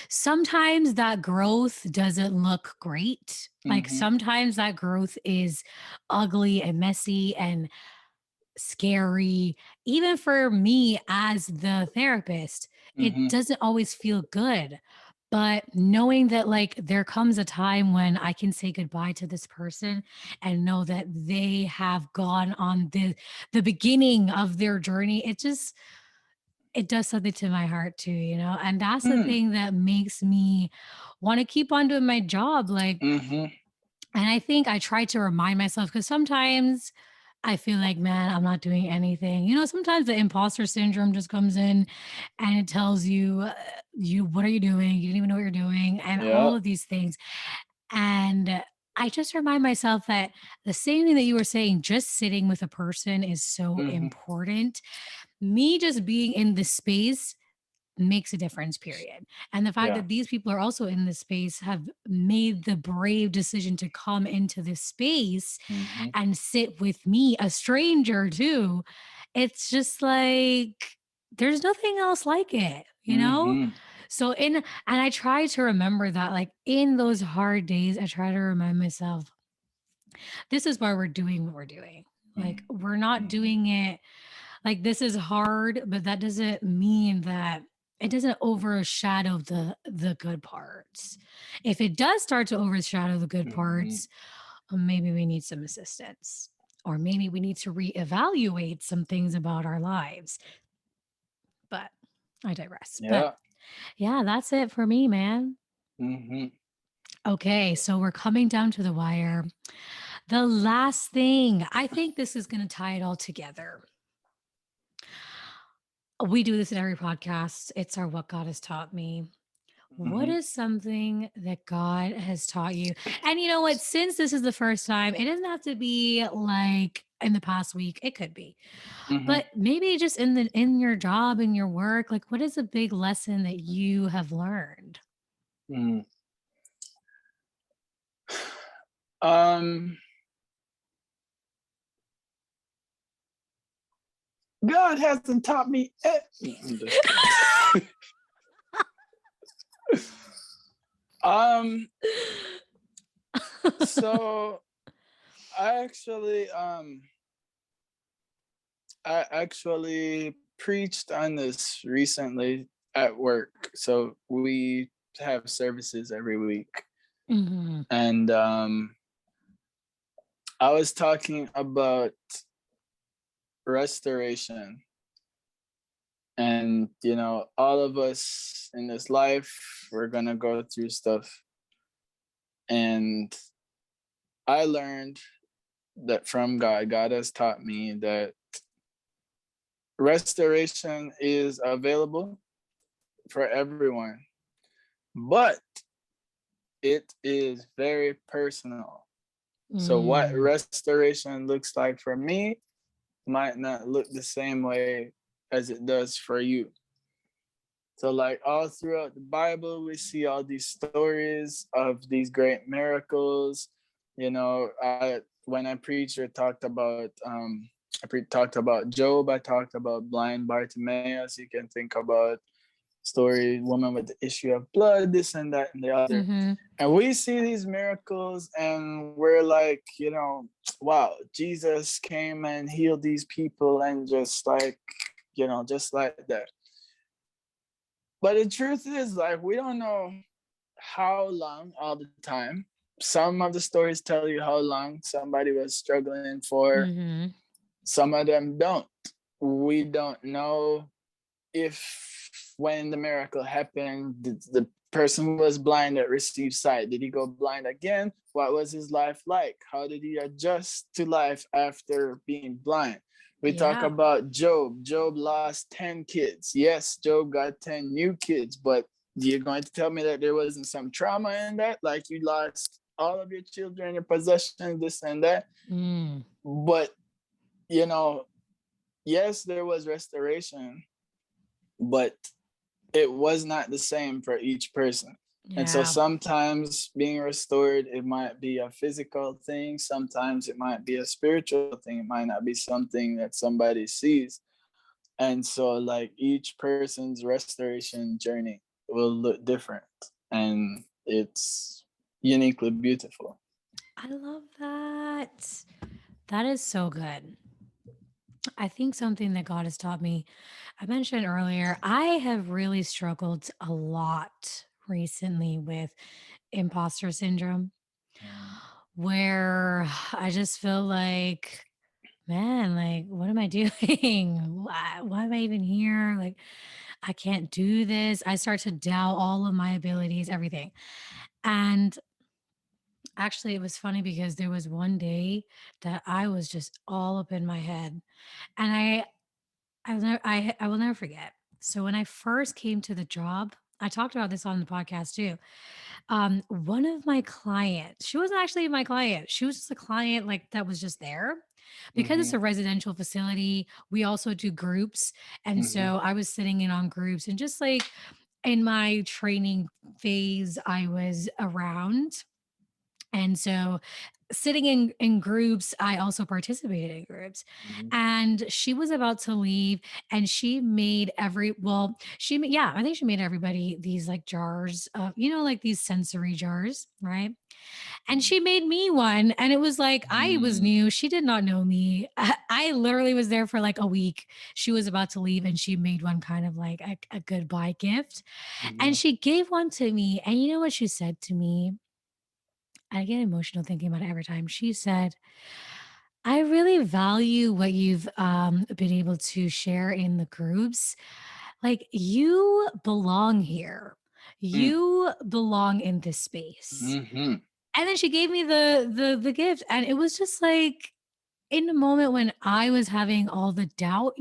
Speaker 1: sometimes that growth doesn't look great. Like
Speaker 2: Mhm,
Speaker 1: sometimes that growth is ugly and messy and scary. Even for me as the therapist, it
Speaker 2: mhm,
Speaker 1: doesn't always feel good. But knowing that, like, there comes a time when I can say goodbye to this person and know that they have gone on the beginning of their journey, it does something to my heart too, you know? And that's the
Speaker 2: mm,
Speaker 1: thing that makes me want to keep on doing my job. Like,
Speaker 2: mhm.
Speaker 1: and I think I try to remind myself because sometimes I feel like, man, I'm not doing anything. You know, sometimes the imposter syndrome just comes in and it tells you, what are you doing? You didn't even know what you're doing, and
Speaker 2: Yeah.
Speaker 1: all of these things. And I just remind myself that the same thing that you were saying, just sitting with a person is so
Speaker 2: Mhm,
Speaker 1: important. Me just being in the space makes a difference, period. And the fact
Speaker 2: Yeah.
Speaker 1: that these people are also in this space have made the brave decision to come into this space
Speaker 2: Mm-hmm.
Speaker 1: and sit with me, a stranger too. It's just like there's nothing else like it, you know?
Speaker 2: Mm-hmm.
Speaker 1: So and I try to remember that like in those hard days, I try to remind myself, this is why we're doing what we're doing. Like we're not
Speaker 2: Mm-hmm.
Speaker 1: doing it like this is hard, but that doesn't mean that it doesn't overshadow the good parts. If it does start to overshadow the good
Speaker 2: Mm-hmm.
Speaker 1: parts, maybe we need some assistance. Or maybe we need to reevaluate some things about our lives. But I digress. But
Speaker 2: Yeah.
Speaker 1: yeah, that's it for me, man.
Speaker 2: Mm-hmm.
Speaker 1: Okay, so we're coming down to the wire. The last thing, I think this is going to tie it all together. We do this in every podcast. It's our What God Has Taught Me. What
Speaker 2: Mm-hmm.
Speaker 1: is something that God has taught you? And you know what? Since this is the first time, it doesn't have to be like in the past week. It could be.
Speaker 2: Mm-hmm.
Speaker 1: But maybe just in your job, in your work, like what is a big lesson that you have learned?
Speaker 2: Mm. Um, God hasn't taught me. No, I'm just kidding. um, so I actually, I actually preached on this recently at work. So we have services every week,
Speaker 1: Mhm.
Speaker 2: and I was talking about restoration. And all of us in this life, we're gonna go through stuff. And I learned that from God, God has taught me that restoration is available for everyone, but it is very personal. So what
Speaker 1: Mm.
Speaker 2: restoration looks like for me might not look the same way as it does for you. So, like all throughout the Bible, we see all these stories of these great miracles. When I preached or talked about, talked about Job. I talked about blind Bartimaeus. You can think about story, woman with the issue of blood, this and that and the other.
Speaker 1: Mhm.
Speaker 2: And we see these miracles, and we're like, wow, Jesus came and healed these people, and just like, just like that. But the truth is, like, we don't know how long all the time. Some of the stories tell you how long somebody was struggling for,
Speaker 1: Mhm.
Speaker 2: some of them don't. We don't know if when the miracle happened, the person who was blind that received sight, did he go blind again? What was his life like? How did he adjust to life after being blind? We talk
Speaker 1: Yeah.
Speaker 2: about Job. Job lost 10 kids. Yes, Job got 10 new kids, but you're going to tell me that there wasn't some trauma in that? Like you lost all of your children, your possessions, this and that.
Speaker 1: Mm.
Speaker 2: But, you know, yes, there was restoration, but it was not the same for each person. And so
Speaker 1: Yeah.
Speaker 2: sometimes being restored, it might be a physical thing. Sometimes it might be a spiritual thing. It might not be something that somebody sees. And so, like, each person's restoration journey will look different. And it's uniquely beautiful.
Speaker 1: I love that. That is so good. I think something that God has taught me, I mentioned earlier, I have really struggled a lot recently with imposter syndrome, where I just feel like, man, like, what am I doing? Why am I even here? Like, I can't do this. I start to doubt all of my abilities, everything. And actually, it was funny because there was one day that I was just all up in my head. And I will never forget. So when I first came to the job, I talked about this on the podcast too. One of my clients, she wasn't actually my client. She was just a client like that was just there. Because it's
Speaker 2: Mm-hmm.
Speaker 1: a residential facility, we also do groups. And
Speaker 2: Mm-hmm.
Speaker 1: so I was sitting in on groups, and just like in my training phase, I was around. And so sitting in groups, I also participated in groups.
Speaker 2: Mm-hmm.
Speaker 1: And she was about to leave, and she made yeah, I think she made everybody these like jars of, like these sensory jars, right? And she made me one. And it was like, I was
Speaker 2: Mm-hmm.
Speaker 1: new. She did not know me. I literally was there for like a week. She was about to leave, and she made one kind of like a goodbye gift.
Speaker 2: Mm-hmm.
Speaker 1: And she gave one to me. And you know what she said to me? I get emotional thinking about it every time. She said, I really value what you've been able to share in the groups. Like, you belong here. You belong in this space.
Speaker 2: Mm-hmm.
Speaker 1: And then she gave me the gift, and it was just like in the moment when I was having all the doubt,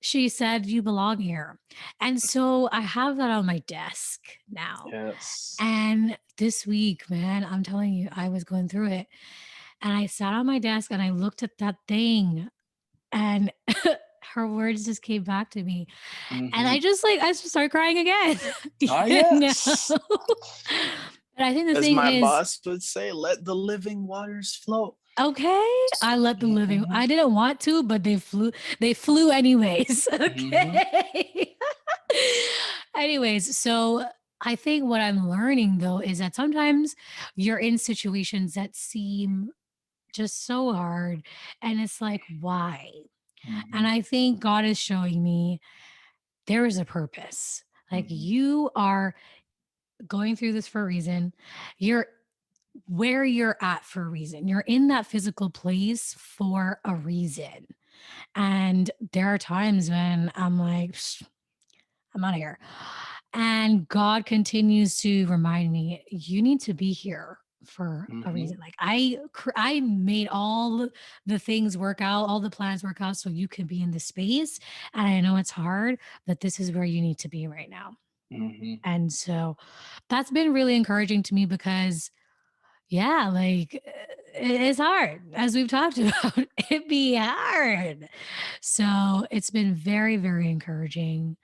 Speaker 1: she said, you belong here. And so I have that on my desk now.
Speaker 2: Yes.
Speaker 1: And this week, man, I'm telling you, I was going through it. And I sat on my desk and I looked at that thing, and her words just came back to me. And
Speaker 2: Mm-hmm.
Speaker 1: I just started crying again.
Speaker 2: Ah,
Speaker 1: you know?
Speaker 2: yes.
Speaker 1: But I think the
Speaker 2: As
Speaker 1: thing
Speaker 2: my
Speaker 1: is,
Speaker 2: boss would say, let the living waters flow.
Speaker 1: okay, I let the living.
Speaker 2: Mm-hmm.
Speaker 1: I didn't want to, but they flew anyways.
Speaker 2: Mm-hmm.
Speaker 1: Okay. Anyways, so I think what I'm learning though is that sometimes you're in situations that seem just so hard, and it's like, why?
Speaker 2: Mm-hmm.
Speaker 1: And I think God is showing me there is a purpose. Like,
Speaker 2: Mm-hmm.
Speaker 1: you are going through this for a reason. You're where you're at for a reason. You're in that physical place for a reason. And there are times when I'm like, I'm out of here. And God continues to remind me, you need to be here for a
Speaker 2: Mm-hmm.
Speaker 1: reason. Like, I made all the things work out, all the plans work out so you can be in the space. And I know it's hard, but this is where you need to be right now.
Speaker 2: Mm-hmm.
Speaker 1: And so that's been really encouraging to me because, yeah, like, it's hard, as we've talked about. It be hard. So it's been very, very encouraging.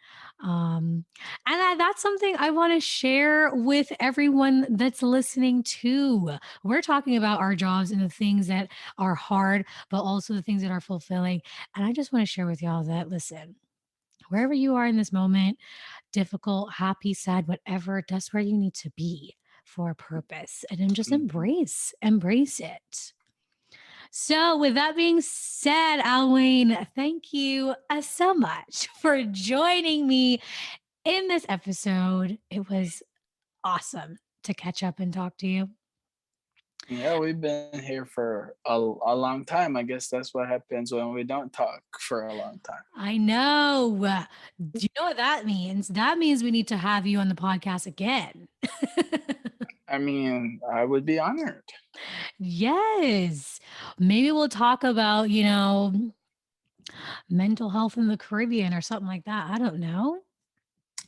Speaker 1: And that's something I want to share with everyone that's listening too. We're talking about our jobs and the things that are hard, but also the things that are fulfilling. And I just want to share with y'all that, listen, wherever you are in this moment, difficult, happy, sad, whatever, that's where you need to be for a purpose. And then just
Speaker 2: Mm-hmm.
Speaker 1: embrace it. So, with that being said, Alwayne, thank you so much for joining me in this episode. It was awesome to catch up and talk to you.
Speaker 2: Yeah, we've been here for a long time. I guess that's what happens when we don't talk for a long time.
Speaker 1: I know. Do you know what that means? That means we need to have you on the podcast again.
Speaker 2: I mean, I would be honored.
Speaker 1: Yes. Maybe we'll talk about, mental health in the Caribbean or something like that. I don't know.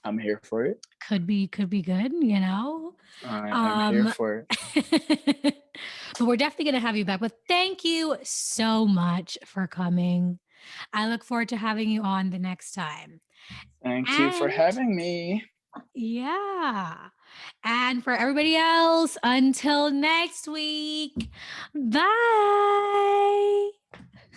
Speaker 2: I'm here for it.
Speaker 1: Could be good.
Speaker 2: I am here
Speaker 1: Um
Speaker 2: for it.
Speaker 1: but we're definitely going to have you back. But thank you so much for coming. I look forward to having you on the next time.
Speaker 2: Thank you for
Speaker 1: And
Speaker 2: having me.
Speaker 1: yeah. And for everybody else, until next week. Bye.